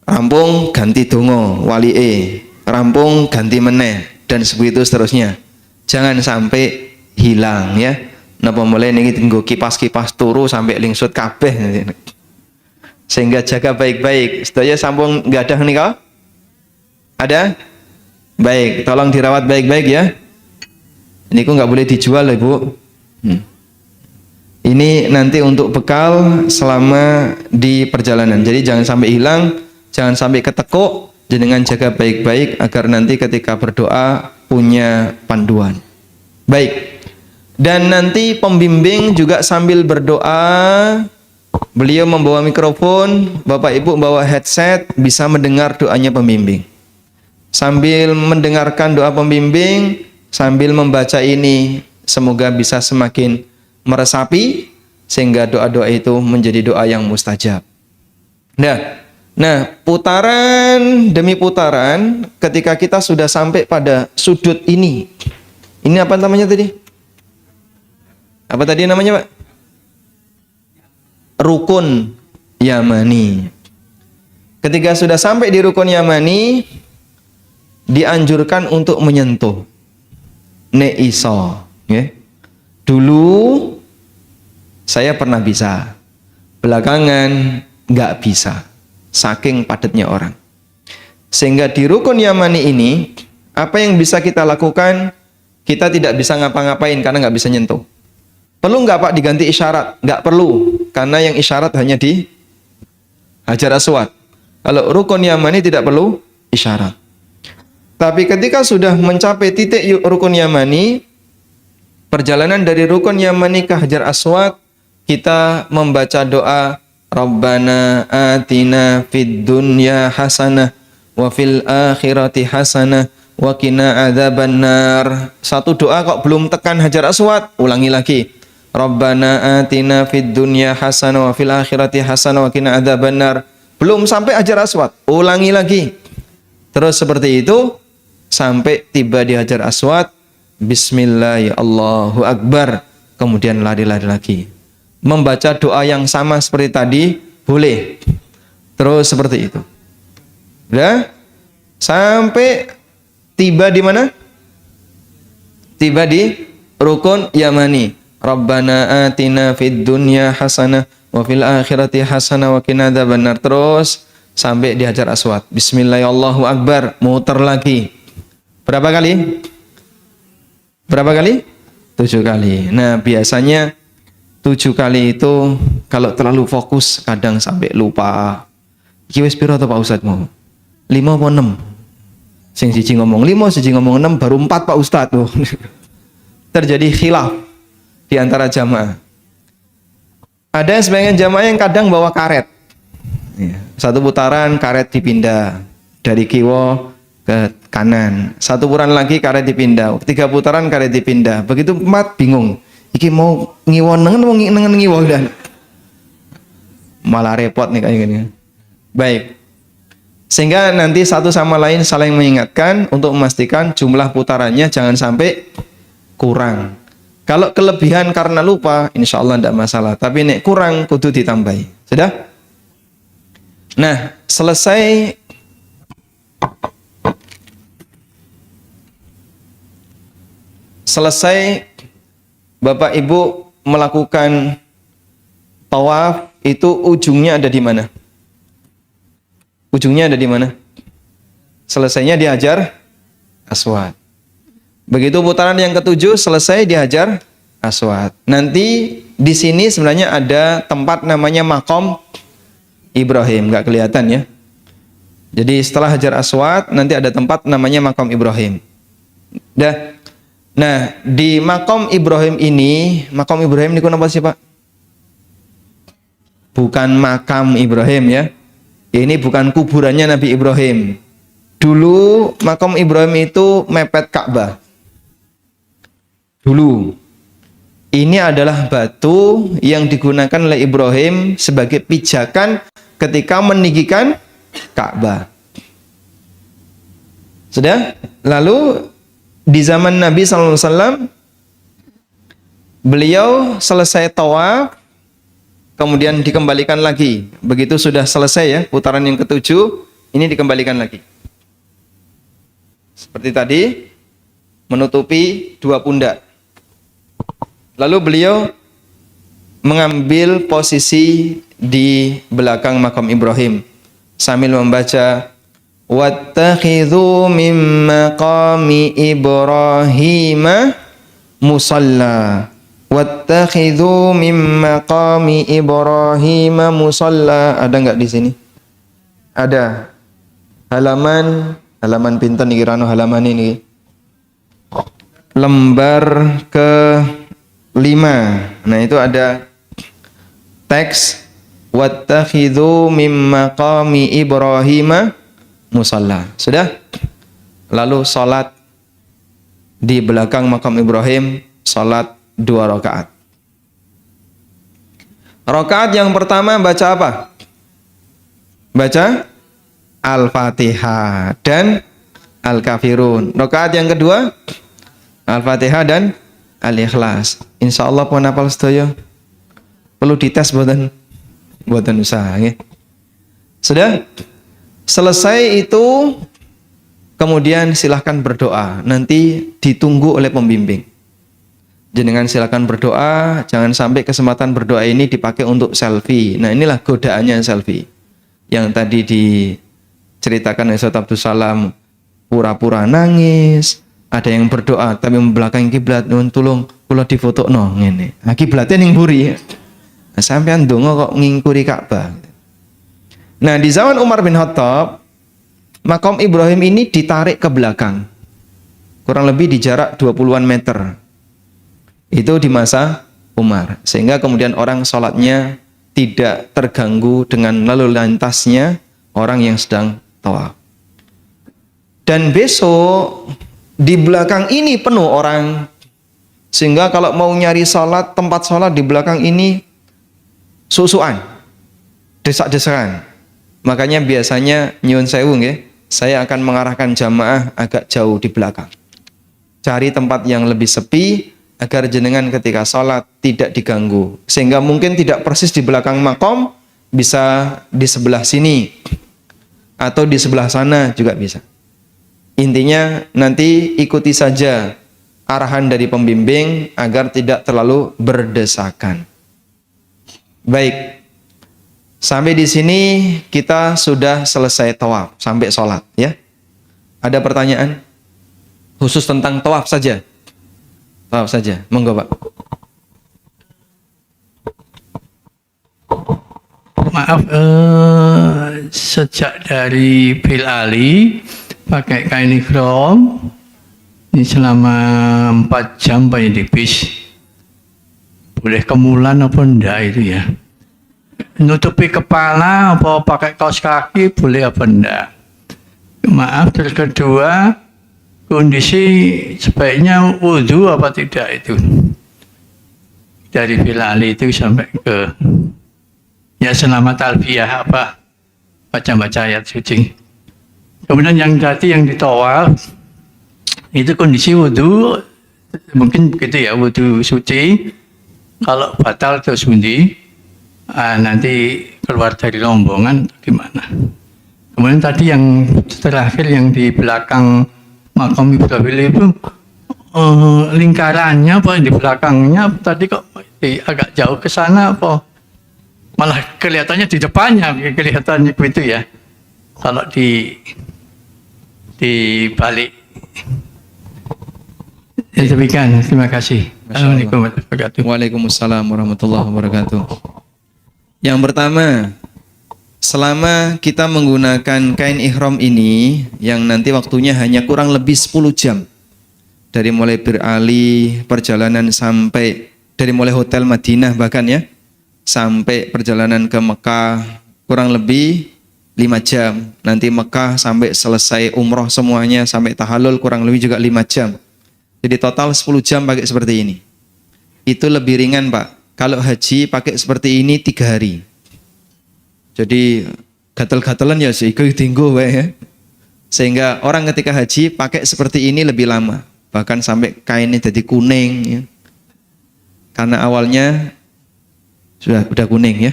[SPEAKER 1] Rampung ganti dongo wali'e, rampung ganti meneh dan begitu seterusnya. Jangan sampai hilang ya. Napa mulai niki nggo kipas-kipas turu sampai lingsut kabeh. Sehingga jaga baik-baik. Sedaya sampun gadah nika? Ada? Baik, tolong dirawat baik-baik ya. Ini kok nggak boleh dijual Ibu. Ini nanti untuk bekal selama di perjalanan. Jadi jangan sampai hilang, jangan sampai ketekuk. Jenengan jaga baik-baik agar nanti ketika berdoa punya panduan. Baik. Dan nanti pembimbing juga sambil berdoa, beliau membawa mikrofon, Bapak Ibu bawa headset, bisa mendengar doanya pembimbing. Sambil mendengarkan doa pembimbing, sambil membaca ini, semoga bisa semakin meresapi, sehingga doa-doa itu menjadi doa yang mustajab. Nah, putaran demi putaran, ketika kita sudah sampai pada sudut ini apa namanya tadi? Apa tadi namanya Pak? Rukun Yamani. Ketika sudah sampai di rukun Yamani, dianjurkan untuk menyentuh. Nek iso, ya. Dulu saya pernah bisa, belakangan nggak bisa, saking padatnya orang. Sehingga di rukun Yamani ini, apa yang bisa kita lakukan? Kita tidak bisa ngapa-ngapain karena nggak bisa nyentuh. Perlu nggak Pak diganti isyarat? Nggak perlu, karena yang isyarat hanya di Hajar Aswad. Kalau rukun Yamani tidak perlu isyarat. Tapi ketika sudah mencapai titik rukun Yamani, perjalanan dari rukun Yamani ke Hajar Aswad, kita membaca doa Rabbana atina fid dunya hasanah wa fil akhirati hasanah wa qina adzabannar. Satu doa kok belum tekan Hajar Aswad, ulangi lagi. Rabbana atina fid dunya hasanah wa fil akhirati hasanah wa qina adzabannar. Belum sampai Hajar Aswad, ulangi lagi. Terus seperti itu sampai tiba di Hajar Aswad, bismillah ya Allahu Akbar, kemudian lari-lari lagi. Membaca doa yang sama seperti tadi boleh. Terus seperti itu. Udah? Sampai tiba di mana? Tiba di rukun Yamani. Rabbana atina fid dunya hasanah wa fil akhirati hasanah wa qina adzabannar. Terus sampai di Hajar Aswad. Bismillah ya Allahu Akbar, muter lagi. Berapa kali? Berapa kali? 7 kali. Nah, biasanya 7 kali itu kalau terlalu fokus kadang sampai lupa. Iki wis piro to Pak Ustadz mau? 5 apa 6? Sing siji ngomong 5, siji ngomong 6, baru 4 Pak Ustadz. Terjadi khilaf di antara jamaah. Ada sebagian jamaah yang kadang bawa karet. Satu putaran karet dipindah dari kiwa ke kanan, satu putaran lagi karet dipindah, 3 putaran karet dipindah, begitu 4 bingung. Iki mau ngiwon nengen mau nengen ngiwon dan malah repot nih kayak gini. Baik. Sehingga nanti satu sama lain saling mengingatkan untuk memastikan jumlah putarannya jangan sampai kurang. Kalau kelebihan karena lupa, insya Allah tidak masalah. Tapi nek kurang kudu ditambahi. Sudah? Nah, selesai Bapak Ibu melakukan tawaf, itu ujungnya ada di mana? Ujungnya ada di mana? Selesainya di Hajar Aswad. Begitu putaran yang ke-7 selesai di Hajar Aswad. Nanti di sini sebenarnya ada tempat namanya Maqam Ibrahim, nggak kelihatan ya. Jadi setelah Hajar Aswad nanti ada tempat namanya Maqam Ibrahim. Nah, di Maqam Ibrahim ini apa sih Pak? Bukan makam Ibrahim ya. Ini bukan kuburannya Nabi Ibrahim. Dulu Maqam Ibrahim itu mepet Ka'bah. Dulu. Ini adalah batu yang digunakan oleh Ibrahim sebagai pijakan ketika meninggikan Ka'bah. Sudah? Lalu di zaman Nabi SAW, beliau selesai tawaf, kemudian dikembalikan lagi. Begitu sudah selesai ya, putaran yang ketujuh, ini dikembalikan lagi. Seperti tadi, menutupi dua pundak. Lalu beliau mengambil posisi di belakang makam Ibrahim sambil membaca wattakhidhu min maqami Ibrahim musalla. Wattakhidhu min maqami Ibrahim musalla. Ada enggak di sini? Ada. Halaman pinten iki rano halaman ini. Lembar ke 5. Nah, itu ada teks wattakhidhu min maqami Ibrahim musalla. Sudah? Lalu salat di belakang makam Ibrahim, salat 2 rakaat. Rakaat yang pertama baca apa? Baca Al-Fatihah dan Al-Kafirun. Rakaat yang kedua Al-Fatihah dan Al-Ikhlas. Insyaallah pun hafal sedaya. Perlu dites mboten usaha nggih. Sudah? Selesai itu, kemudian silahkan berdoa. Nanti ditunggu oleh pembimbing. Jenengan silahkan berdoa. Jangan sampai kesempatan berdoa ini dipakai untuk selfie. Nah, inilah godaannya selfie. Yang tadi diceritakan oleh Ustaz Abdul Salam, pura-pura nangis. Ada yang berdoa tapi membelakangi kiblat. Nuwun tulung kula difotokno ngene. Nah, kiblatnya ning mburi. Nah, sampean ndonga kok ngingkuri Ka'bah. Nah, di zaman Umar bin Khattab, makam Ibrahim ini ditarik ke belakang. Kurang lebih di jarak 20-an meter. Itu di masa Umar. Sehingga kemudian orang sholatnya tidak terganggu dengan lalu lintasnya orang yang sedang tawaf. Dan besok di belakang ini penuh orang. Sehingga kalau mau nyari sholat, tempat sholat di belakang ini susuan, desak-desakan. Makanya biasanya nyuwun sewu nggih, saya akan mengarahkan jamaah agak jauh di belakang. Cari tempat yang lebih sepi agar jenengan ketika sholat tidak diganggu. Sehingga mungkin tidak persis di belakang makom, bisa di sebelah sini atau di sebelah sana juga bisa. Intinya nanti ikuti saja arahan dari pembimbing agar tidak terlalu berdesakan. Baik. Sampai di sini kita sudah selesai tawaf sampai sholat ya. Ada pertanyaan khusus tentang tawaf saja? Tawaf saja, monggo Pak.
[SPEAKER 3] Maaf, sejak dari Bil Ali pakai kain ihram ini selama 4 jam banyak di bis. Boleh kemulan apa enggak itu ya? Nutupi kepala apa pakai kaos kaki boleh apa enggak? Maaf, terus kedua, kondisi sebaiknya wudhu apa tidak itu? Dari Bilal itu sampai ke ya selama talbiyah apa baca-baca ayat suci. Kemudian yang tadi yang ditawaf itu kondisi wudhu mungkin begitu ya, wudhu suci. Kalau batal terus undi nanti keluar dari rombongan gimana? Kemudian tadi yang terakhir yang di belakang makam Ibrahim itu lingkarannya apa di belakangnya tadi kok agak jauh ke sana apa malah kelihatannya di depannya kelihatannya begitu ya. Kalau di balik. Ya, demikian, terima kasih. Assalamualaikum warahmatullahi wabarakatuh.
[SPEAKER 1] Waalaikumsalam warahmatullahi wabarakatuh. Yang pertama, selama kita menggunakan kain ihram ini yang nanti waktunya hanya kurang lebih 10 jam. Dari mulai Bir Ali, perjalanan sampai dari mulai hotel Madinah bahkan ya, sampai perjalanan ke Mekah kurang lebih 5 jam. Nanti Mekah sampai selesai umroh semuanya sampai tahallul kurang lebih juga 5 jam. Jadi total 10 jam pakai seperti ini. itu lebih ringan Pak. Kalau haji pakai seperti ini 3 hari. Jadi gatel-gatelan ya sih, tinggu ya. Sehingga orang ketika haji pakai seperti ini lebih lama. Bahkan sampai kainnya jadi kuning ya. Karena awalnya udah kuning ya.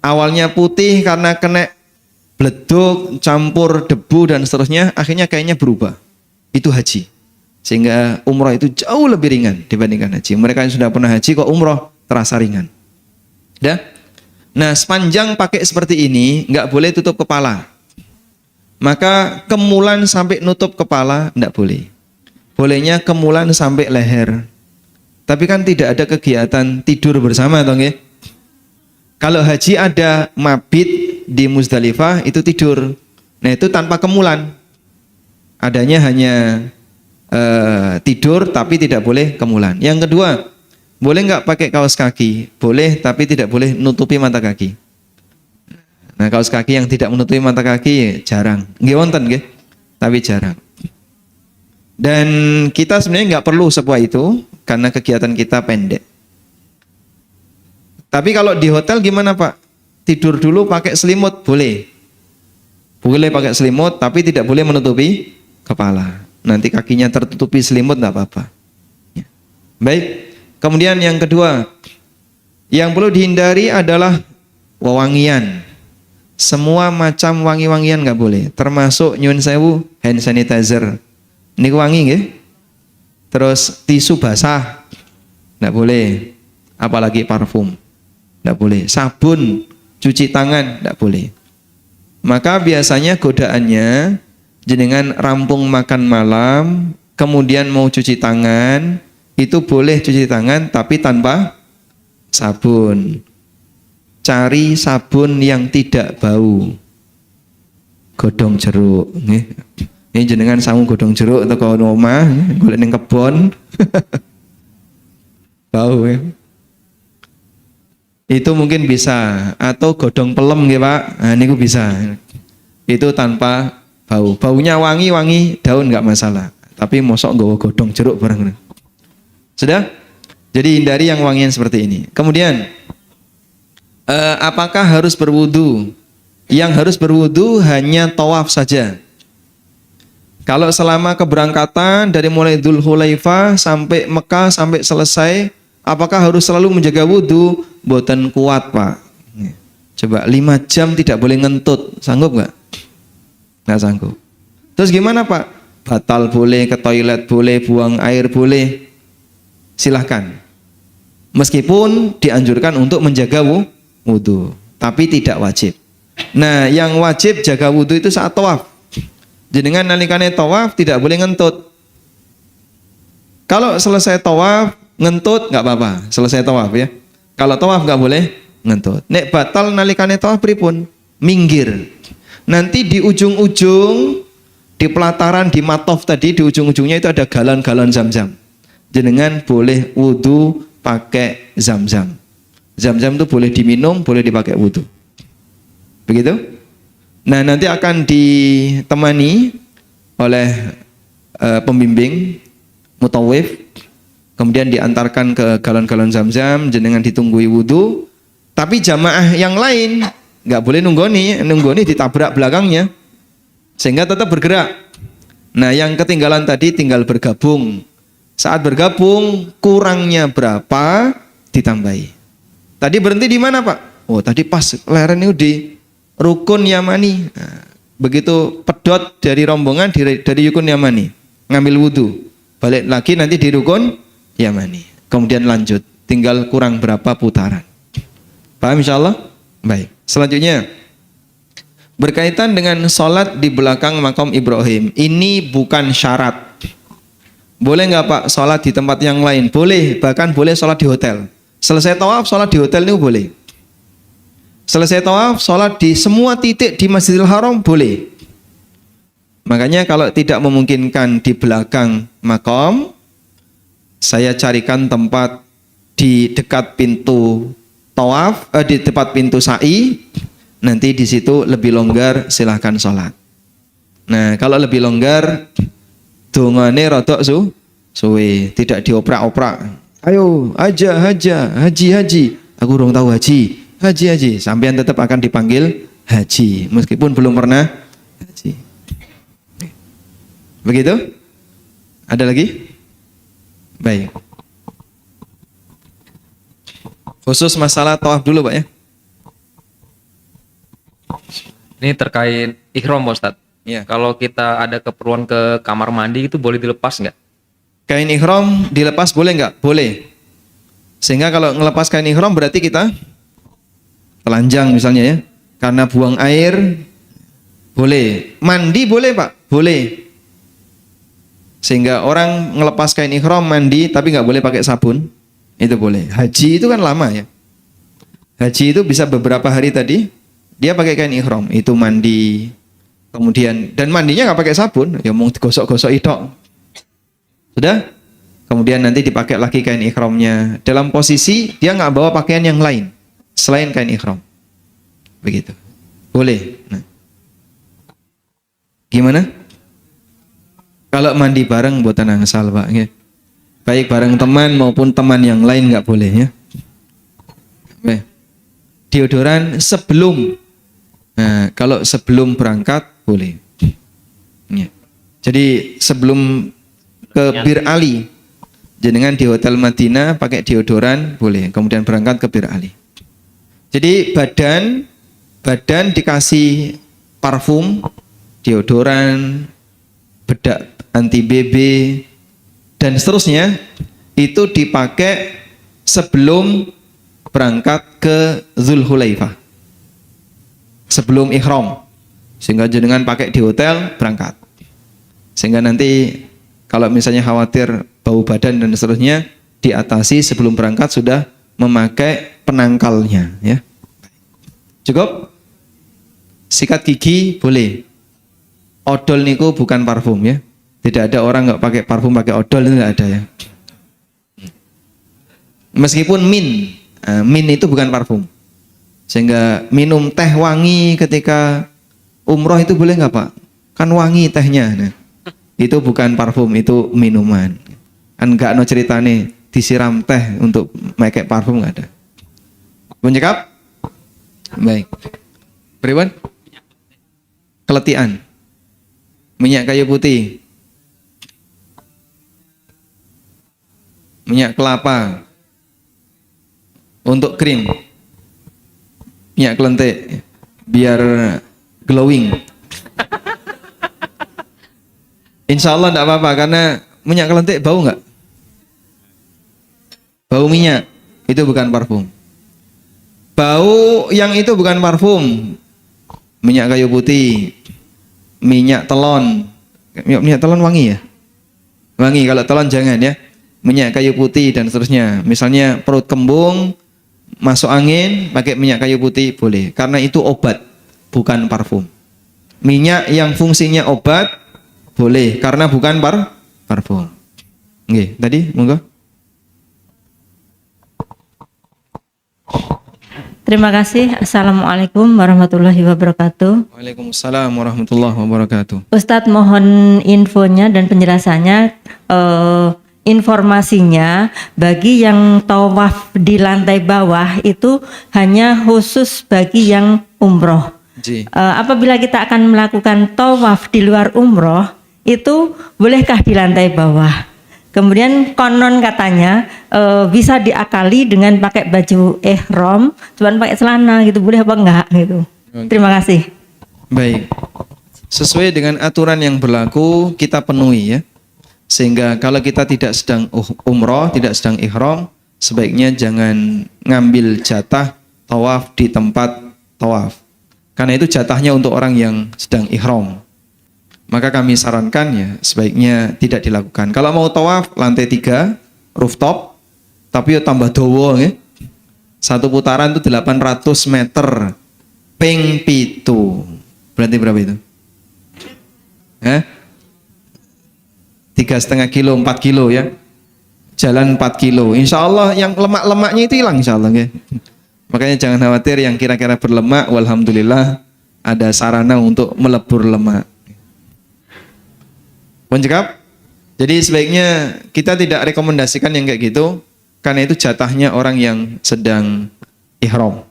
[SPEAKER 1] Awalnya putih karena kena bleduk, campur debu dan seterusnya, akhirnya kayaknya berubah. Itu haji. Sehingga umroh itu jauh lebih ringan dibandingkan haji. Mereka yang sudah pernah haji kok umroh terasa ringan. Ya? Nah, sepanjang pakai seperti ini nggak boleh tutup kepala. Maka kemulan sampai nutup kepala nggak boleh. Bolehnya kemulan sampai leher. Tapi kan tidak ada kegiatan tidur bersama toh nggih? Kalau haji ada mabit di Muzdalifah itu tidur. Nah itu tanpa kemulan. Adanya hanya tidur tapi tidak boleh kemulan. Yang kedua, boleh nggak pakai kaos kaki? Boleh tapi tidak boleh nutupi mata kaki. Nah kaos kaki yang tidak menutupi mata kaki jarang. Nggih wonten nggih, tapi jarang. Dan kita sebenarnya nggak perlu sebuah itu karena kegiatan kita pendek. Tapi kalau di hotel gimana Pak? Tidur dulu pakai selimut boleh. Boleh pakai selimut tapi tidak boleh menutupi kepala. Nanti kakinya tertutupi selimut enggak apa-apa. Ya. Baik. Kemudian yang kedua, yang perlu dihindari adalah wewangian. Semua macam wangi-wangian enggak boleh, termasuk nyuwun sewu hand sanitizer. Niku wangi nggih. Terus tisu basah enggak boleh. Apalagi parfum. Tidak boleh. Sabun, cuci tangan, tidak boleh. Maka biasanya godaannya jenengan rampung makan malam, kemudian mau cuci tangan, itu boleh cuci tangan tapi tanpa sabun. Cari sabun yang tidak bau. Godong jeruk. Ini jenengan sangu godong jeruk atau kau omah, golek ning kebon. Bau ya. Itu mungkin bisa, atau godong pelem nggih Pak. Nah niku bisa. Itu tanpa bau. Baunya wangi-wangi daun nggak masalah. Tapi mosok nggawa godong jeruk bareng. Sudah? Jadi hindari yang wangian seperti ini. Kemudian apakah harus berwudu? Yang harus berwudu hanya tawaf saja. Kalau selama keberangkatan dari mulai Dzulhulaifah sampai Mekah sampai selesai, apakah harus selalu menjaga wudu? Boten kuat Pak. Coba 5 jam tidak boleh ngentut, sanggup nggak? Nggak sanggup. Terus gimana Pak? Batal boleh, ke toilet boleh, buang air boleh. Silahkan. Meskipun dianjurkan untuk menjaga wudu, tapi tidak wajib. Nah, yang wajib jaga wudu itu saat tawaf. Jenengan nalikane tawaf tidak boleh ngentut. Kalau selesai tawaf ngentut nggak apa-apa, selesai tawaf ya. Kalau tawaf nggak boleh ngentut. Nek batal nalikane tawaf pripun? Minggir. Nanti di ujung-ujung, di pelataran, di matof tadi, di ujung-ujungnya itu ada galon-galon zam-zam. Jenengan boleh wudu pakai zam-zam. Zam-zam itu boleh diminum, boleh dipakai wudu. Begitu? Nah nanti akan ditemani oleh pembimbing mutawif. Kemudian diantarkan ke galon-galon zam-zam, jenengan ditunggui wudu. Tapi jamaah yang lain nggak boleh nunggoni ditabrak belakangnya, sehingga tetap bergerak. Nah yang ketinggalan tadi tinggal bergabung. Saat bergabung kurangnya berapa ditambahi. Tadi berhenti di mana Pak? Oh tadi pas leren itu di Rukun Yamani. Nah, begitu pedot dari rombongan dari Rukun Yamani, ngambil wudu, balik lagi nanti di Rukun Yamani. Kemudian lanjut, tinggal kurang berapa putaran. Paham insyaallah? Baik. Selanjutnya berkaitan dengan sholat di belakang makam Ibrahim. Ini bukan syarat. Boleh nggak Pak sholat di tempat yang lain? Boleh, bahkan boleh sholat di hotel. Selesai tawaf sholat di hotel ini boleh. Selesai tawaf sholat di semua titik di Masjidil Haram boleh. Makanya kalau tidak memungkinkan di belakang makam, saya carikan tempat di dekat pintu tawaf, di dekat pintu sa'i. Nanti di situ lebih longgar, silahkan sholat. Nah kalau lebih longgar, dongane rodok suwe, tidak dioprak-oprak. Ayo, haji. Aku urung tahu haji. Sampean tetap akan dipanggil haji meskipun belum pernah haji. Begitu? Ada lagi? Baik. Khusus masalah tawaf dulu, Pak ya.
[SPEAKER 4] Ini terkait ihram, Pak Ustadz.
[SPEAKER 1] Ya.
[SPEAKER 4] Kalau kita ada keperluan ke kamar mandi itu boleh dilepas nggak?
[SPEAKER 1] Kain ihram dilepas boleh nggak? Boleh. Sehingga kalau ngelepas kain ihram berarti kita telanjang misalnya ya. Karena buang air boleh. Mandi boleh, Pak? Boleh. Sehingga orang ngelepas kain ihram mandi tapi nggak boleh pakai sabun. Itu boleh. Haji itu kan lama ya. Haji itu bisa beberapa hari tadi dia pakai kain ihram, itu mandi. Kemudian dan mandinya nggak pakai sabun, ya mau digosok-gosok itu. Sudah? Kemudian nanti dipakai lagi kain ihramnya. Dalam posisi dia nggak bawa pakaian yang lain selain kain ihram. Begitu. Boleh. Nah. Gimana? Kalau mandi bareng buatan angsal, Pak. Ya. Baik bareng teman maupun teman yang lain nggak boleh ya. Deodoran sebelum. Nah, kalau sebelum berangkat boleh. Ya. Jadi sebelum ke Bir Ali, jenengan di Hotel Madinah pakai deodoran boleh. Kemudian berangkat ke Bir Ali. Jadi badan dikasih parfum, deodoran, bedak anti BB dan seterusnya itu dipakai sebelum berangkat ke Zulhulaifah. Sebelum ihram. Sehingga jenengan pakai di hotel berangkat. Sehingga nanti kalau misalnya khawatir bau badan dan seterusnya diatasi sebelum berangkat sudah memakai penangkalnya ya. Cukup? Sikat gigi boleh. Odol niku bukan parfum ya. Tidak ada orang nggak pakai parfum pakai odol, itu nggak ada ya. Meskipun min itu bukan parfum. Sehingga minum teh wangi ketika umroh itu boleh nggak, Pak? Kan wangi tehnya. Nah, itu bukan parfum, itu minuman. Kan nggak no ceritane disiram teh untuk pakai parfum, nggak ada. Menyekap? Baik. Beriwan? Keletian. Minyak kayu putih. Minyak kelapa. Untuk krim. Minyak kelentik biar glowing. Insya Allah tidak apa-apa karena minyak kelentik bau nggak? Bau minyak itu bukan parfum. Bau yang itu bukan parfum. Minyak kayu putih, minyak telon. Minyak telon wangi ya? Wangi, kalau telon jangan ya. Minyak kayu putih dan seterusnya. Misalnya perut kembung, masuk angin, pakai minyak kayu putih boleh. Karena itu obat, bukan parfum. Minyak yang fungsinya obat boleh, karena bukan parfum. Oke, tadi monggo.
[SPEAKER 5] Terima kasih. Assalamualaikum warahmatullahi wabarakatuh.
[SPEAKER 1] Waalaikumsalam warahmatullahi wabarakatuh.
[SPEAKER 5] Ustadz mohon infonya dan penjelasannya, informasinya bagi yang tawaf di lantai bawah itu hanya khusus bagi yang umroh. Apabila kita akan melakukan tawaf di luar umroh itu bolehkah di lantai bawah? Kemudian konon katanya bisa diakali dengan pakai baju ihram, cuman pakai celana gitu, boleh apa enggak gitu. Terima kasih.
[SPEAKER 1] Baik. Sesuai dengan aturan yang berlaku kita penuhi ya. Sehingga kalau kita tidak sedang umroh, tidak sedang ihram, sebaiknya jangan ngambil jatah tawaf di tempat tawaf. Karena itu jatahnya untuk orang yang sedang ihram. Maka kami sarankan ya sebaiknya tidak dilakukan. Kalau mau tawaf lantai 3 rooftop, tapi ya tambah dowo ya. Satu putaran itu 800 meter. Ping pitu. Berarti berapa itu? 3,5 kilo, 4 kilo ya. Jalan 4 kilo. Insya Allah yang lemak-lemaknya itu hilang insya Allah ya. Makanya jangan khawatir yang kira-kira berlemak, walhamdulillah ada sarana untuk melebur lemak. Menjawab? Jadi sebaiknya kita tidak rekomendasikan yang kayak gitu, karena itu jatahnya orang yang sedang ihram.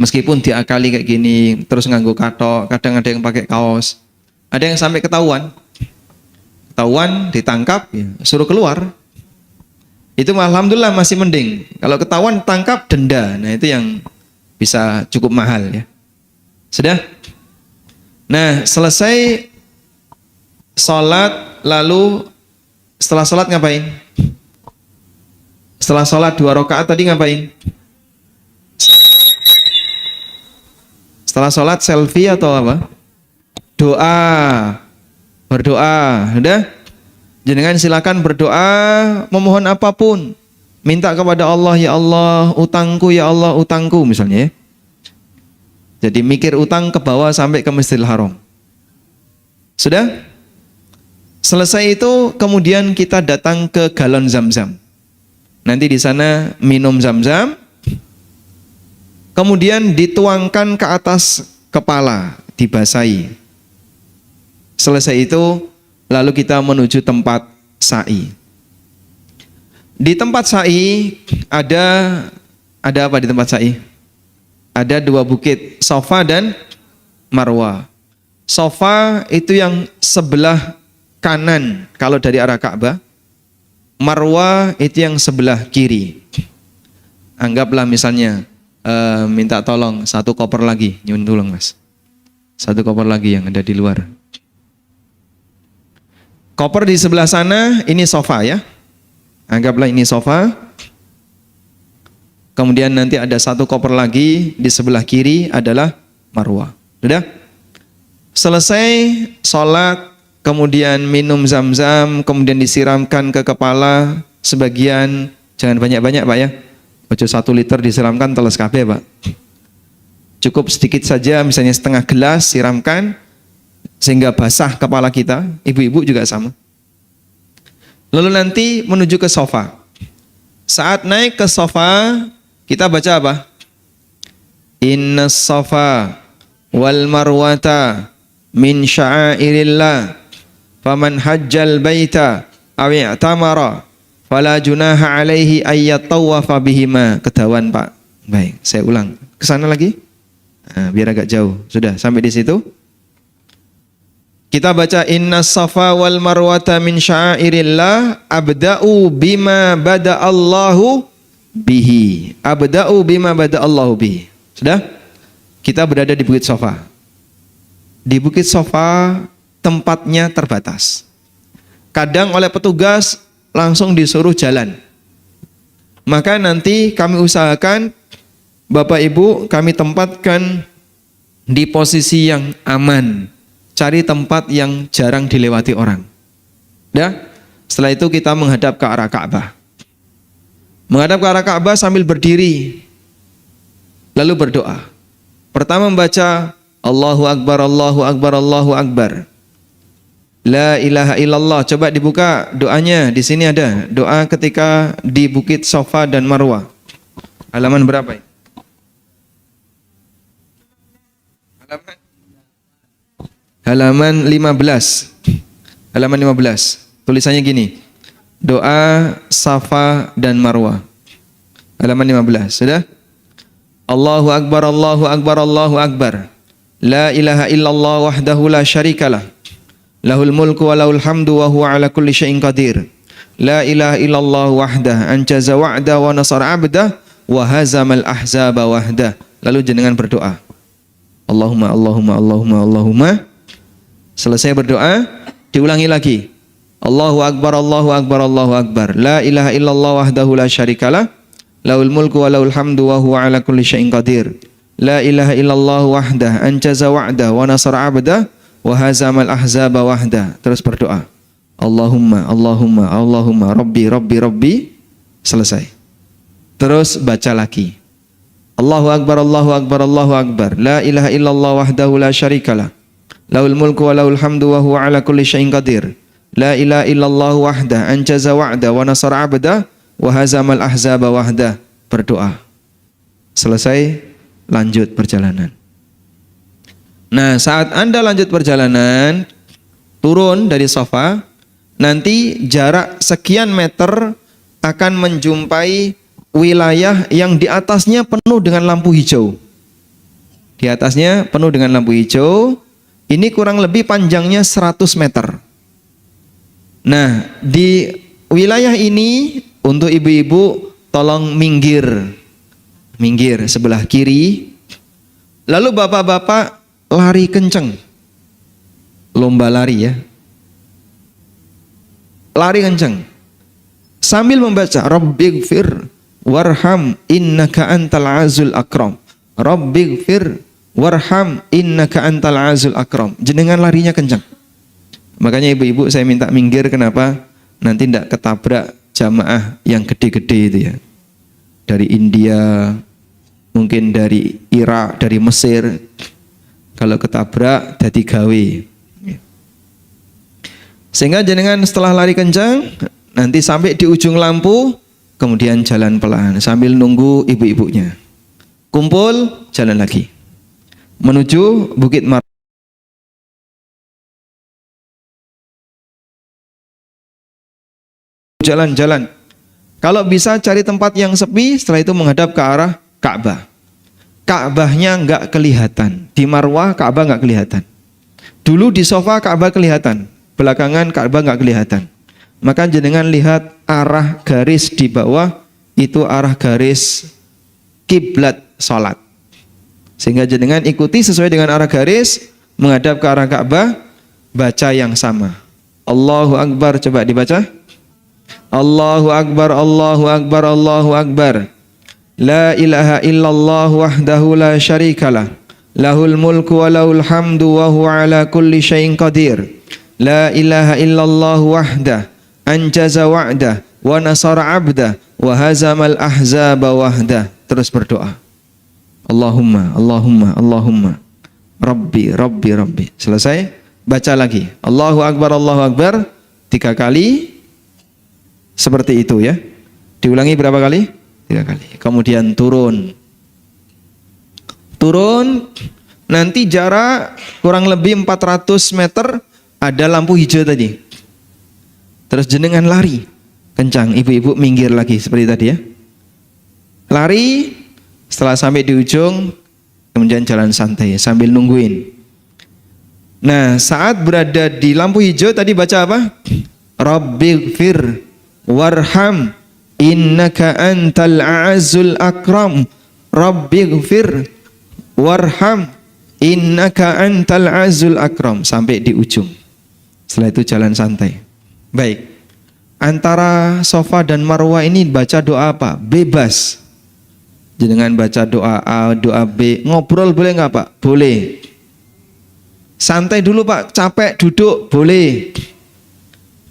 [SPEAKER 1] Meskipun diakali kayak gini, terus nganggo katok, kadang ada yang pakai kaos, ada yang sampai ketahuan, ditangkap, ya, suruh keluar. Itu alhamdulillah masih mending. Kalau ketahuan tangkap denda, nah itu yang bisa cukup mahal ya. Sudah? Nah, selesai sholat, lalu setelah sholat ngapain? Setelah sholat 2 rakaat tadi ngapain? Setelah sholat selfie atau apa? Doa, berdoa, udah? Jenengan silakan berdoa, memohon apapun, minta kepada Allah, ya Allah, utangku, ya Allah, utangku, misalnya ya. Jadi mikir utang ke bawah sampai ke Masjidil Haram. Sudah? Selesai itu kemudian kita datang ke galon Zam-Zam. Nanti di sana minum Zam-Zam. Kemudian dituangkan ke atas kepala, dibasahi. Selesai itu lalu kita menuju tempat sa'i. Di tempat sa'i ada apa di tempat sa'i? Ada 2 bukit, Safa dan Marwa. Safa itu yang sebelah kanan kalau dari arah Ka'bah. Marwa itu yang sebelah kiri. Anggaplah misalnya minta tolong 1 koper lagi, nyun tolong Mas. 1 koper lagi yang ada di luar. Koper di sebelah sana, ini Safa ya. Anggaplah ini Safa. Kemudian nanti ada 1 koper lagi di sebelah kiri adalah Marwa. Sudah? Selesai sholat, kemudian minum Zam-Zam, kemudian disiramkan ke kepala sebagian, jangan banyak-banyak Pak ya. Ojo 1 liter disiramkan teles kabeh Pak. Cukup sedikit saja, misalnya setengah gelas siramkan sehingga basah kepala kita. Ibu-ibu juga sama. Lalu nanti menuju ke sofa. Saat naik ke sofa, kita baca apa? Inna safa wal marwata min sya'airillah faman hajjal baita aw i'tamara fala junaha alaihi ayyatawafa bihima. Ketahuan Pak. Baik, saya ulang. Ke sana lagi. Nah, biar agak jauh. Sudah sampai di situ. Kita baca inna safa wal marwata min sya'airillah abda'u bima bada Allahu bihi. Abda'u bima bada Allahu bihi. Sudah? Kita berada di Bukit Safa. Di Bukit Safa tempatnya terbatas. Kadang oleh petugas langsung disuruh jalan. Maka nanti kami usahakan Bapak Ibu kami tempatkan di posisi yang aman. Cari tempat yang jarang dilewati orang. Ya? Setelah itu kita menghadap ke arah Ka'bah. Menghadap ke arah Ka'bah sambil berdiri. Lalu berdoa. Pertama membaca Allahu Akbar, Allahu Akbar, Allahu Akbar. La ilaha illallah. Coba dibuka doanya. Di sini ada doa ketika di Bukit Safa dan Marwah. Halaman berapa ini? Halaman 15. Halaman 15. Tulisannya gini. Doa Safa dan Marwah. Halaman 15. Sudah? Allahu Akbar, Allahu Akbar, Allahu Akbar. La ilaha illallah wahdahu la syarikalah. Lahul mulku wa lahul hamdu wa huwa ala kulli syai'in qadir. La ilaha illallah wahdah anjaza wa'da wa nasara abdah wa hazamal ahzaba wahdah. Lalu jenengan berdoa. Allahumma, Allahumma, Allahumma, Allahumma. Selesai berdoa, diulangi lagi. Allahu Akbar, Allahu Akbar, Allahu Akbar. La ilaha illallah wahdahu la syarikalah. Lahul mulku wa lahul hamdu wa huwa ala kulli syai'in qadir. La ilaha illallah wahdah anjaza wa'da wa nasara abdah wa hazamal ahzaba wahdah. Terus berdoa. Allahumma, Allahumma, Allahumma, Rabbi, Rabbi, Rabbi. Selesai. Terus baca lagi. Allahu Akbar, Allahu Akbar, Allahu Akbar. La ilaha illallah wahdahu la syarikalah. Lahul mulku wa lahul hamdu wa huwa ala kulli syai'in qadir. La ilaha illallah wahdah anjaza wa'da wa nasara abdah wa hazamal ahzaba wahdah. Berdoa. Selesai, lanjut perjalanan. Nah, saat Anda lanjut perjalanan, turun dari Safa, nanti jarak sekian meter akan menjumpai wilayah yang di atasnya penuh dengan lampu hijau. Di atasnya penuh dengan lampu hijau. Ini kurang lebih panjangnya 100 meter. Nah, di wilayah ini untuk ibu-ibu tolong minggir. Minggir sebelah kiri. Lalu bapak-bapak lari kenceng. Lomba lari ya. Lari kenceng. Sambil membaca Rabbighfir warham innaka antal azul akram. Rabbighfir warham innaka antal azul akram. Jenengan larinya kencang. Makanya ibu-ibu saya minta minggir, kenapa? Nanti tidak ketabrak jamaah yang gede-gede itu ya. Dari India, mungkin dari Irak, dari Mesir. Kalau ketabrak dadi gawe. Sehingga jenengan setelah lari kencang, nanti sampai di ujung lampu, kemudian jalan pelan sambil nunggu ibu-ibunya. Kumpul, jalan lagi. Menuju Bukit Mar. Jalan-jalan. Kalau bisa cari tempat yang sepi, setelah itu menghadap ke arah Ka'bah. Ka'bahnya nggak kelihatan. Di Marwah Ka'bah nggak kelihatan. Dulu di sofa Ka'bah kelihatan, belakangan Ka'bah nggak kelihatan. Maka jenengan lihat arah garis di bawah, itu arah garis kiblat salat. Sehingga jenengan ikuti sesuai dengan arah garis, menghadap ke arah Ka'bah, baca yang sama. Allahu Akbar, coba dibaca. Allahu Akbar, Allahu Akbar, Allahu Akbar. La ilaha illallah wahdahu la syarikalah. Lahul mulku wa lahul hamdu wa huwa ala kulli syai'in qadir. La ilaha illallah wahdah. Anjaza wa'dah wa nasara 'abdah wa hazamal ahzaba wahdah. Terus berdoa. Allahumma, Allahumma, Allahumma. Rabbi, Rabbi, Rabbi. Selesai, baca lagi. Allahu Akbar, Allahu Akbar. 3 kali. Seperti itu ya. Diulangi berapa kali? 3 kali. Kemudian turun. Turun. Nanti jarak kurang lebih 400 meter ada lampu hijau tadi. Terus jenengan lari. Kencang. Ibu-ibu minggir lagi seperti tadi ya. Lari. Setelah sampai di ujung, kemudian jalan santai sambil nungguin. Nah, saat berada di lampu hijau tadi baca apa? Rabbighfir warham innaka antal a'azzul akram. Rabbighfir warham innaka antal a'azzul akram, sampai di ujung. Setelah itu jalan santai. Baik. Antara Sofa dan Marwah ini baca doa apa? Bebas. Jenengan baca doa A, doa B, ngobrol boleh nggak Pak? Boleh. Santai dulu Pak, capek duduk, boleh.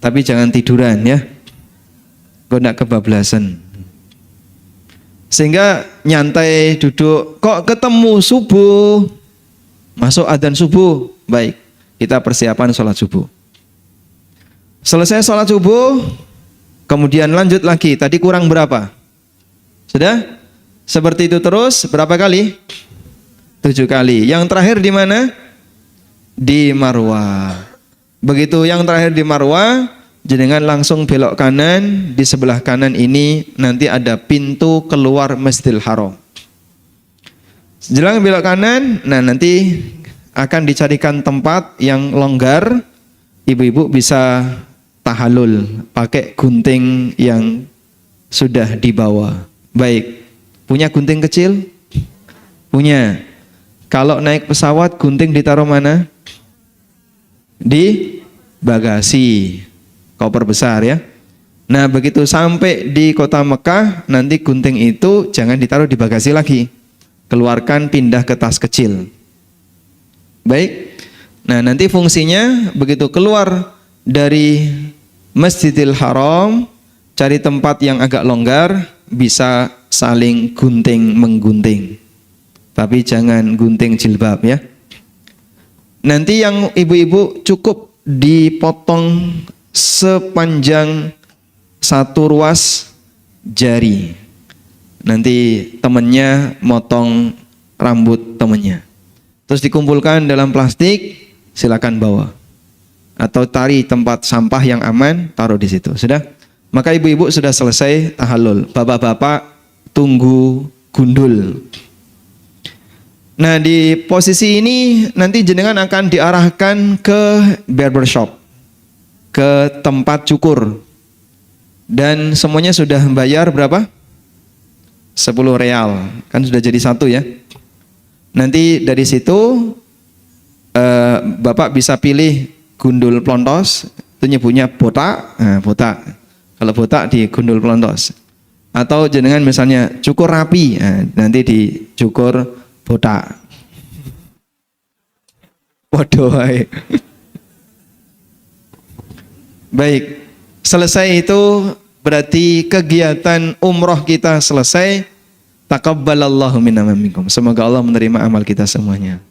[SPEAKER 1] Tapi jangan tiduran ya. Kok nggak kebablasan. Sehingga nyantai duduk, kok ketemu subuh, masuk adzan subuh, baik. Kita persiapan sholat subuh. Selesai sholat subuh, kemudian lanjut lagi. Tadi kurang berapa? Sudah? Seperti itu terus berapa kali? 7 kali. Yang terakhir di mana? Di Marwah. Begitu yang terakhir di Marwah, jenengan langsung belok kanan. Di sebelah kanan ini nanti ada pintu keluar Masjidil Haram. Jelang belok kanan, nah nanti akan dicarikan tempat yang longgar. Ibu-ibu bisa tahalul pakai gunting yang sudah dibawa. Baik. Punya gunting kecil? Punya. Kalau naik pesawat, gunting ditaruh mana? Di bagasi. Koper besar ya. Nah, begitu sampai di kota Mekah, nanti gunting itu jangan ditaruh di bagasi lagi. Keluarkan, pindah ke tas kecil. Baik. Nah, nanti fungsinya begitu keluar dari Masjidil Haram, cari tempat yang agak longgar, bisa saling gunting-menggunting. Tapi jangan gunting jilbab ya. Nanti yang ibu-ibu cukup dipotong sepanjang 1 ruas jari. Nanti temennya motong rambut temennya. Terus dikumpulkan dalam plastik, silakan bawa. atau cari tempat sampah yang aman, taruh di situ. Sudah? Maka ibu-ibu sudah selesai tahallul. Bapak-bapak tunggu gundul. Nah, di posisi ini nanti jenengan akan diarahkan ke barbershop, ke tempat cukur. Dan semuanya sudah bayar berapa? 10 real. Kan sudah jadi satu ya. Nanti dari situ Bapak bisa pilih gundul plontos, itu nyebutnya botak. Nah, botak. Kalau botak di gundul plontos. Atau jenengan misalnya cukur rapi, nah, nanti dicukur botak. Waduh. Baik. Selesai itu berarti kegiatan umroh kita selesai. Taqabbalallahu minna wa minkum. Semoga Allah menerima amal kita semuanya.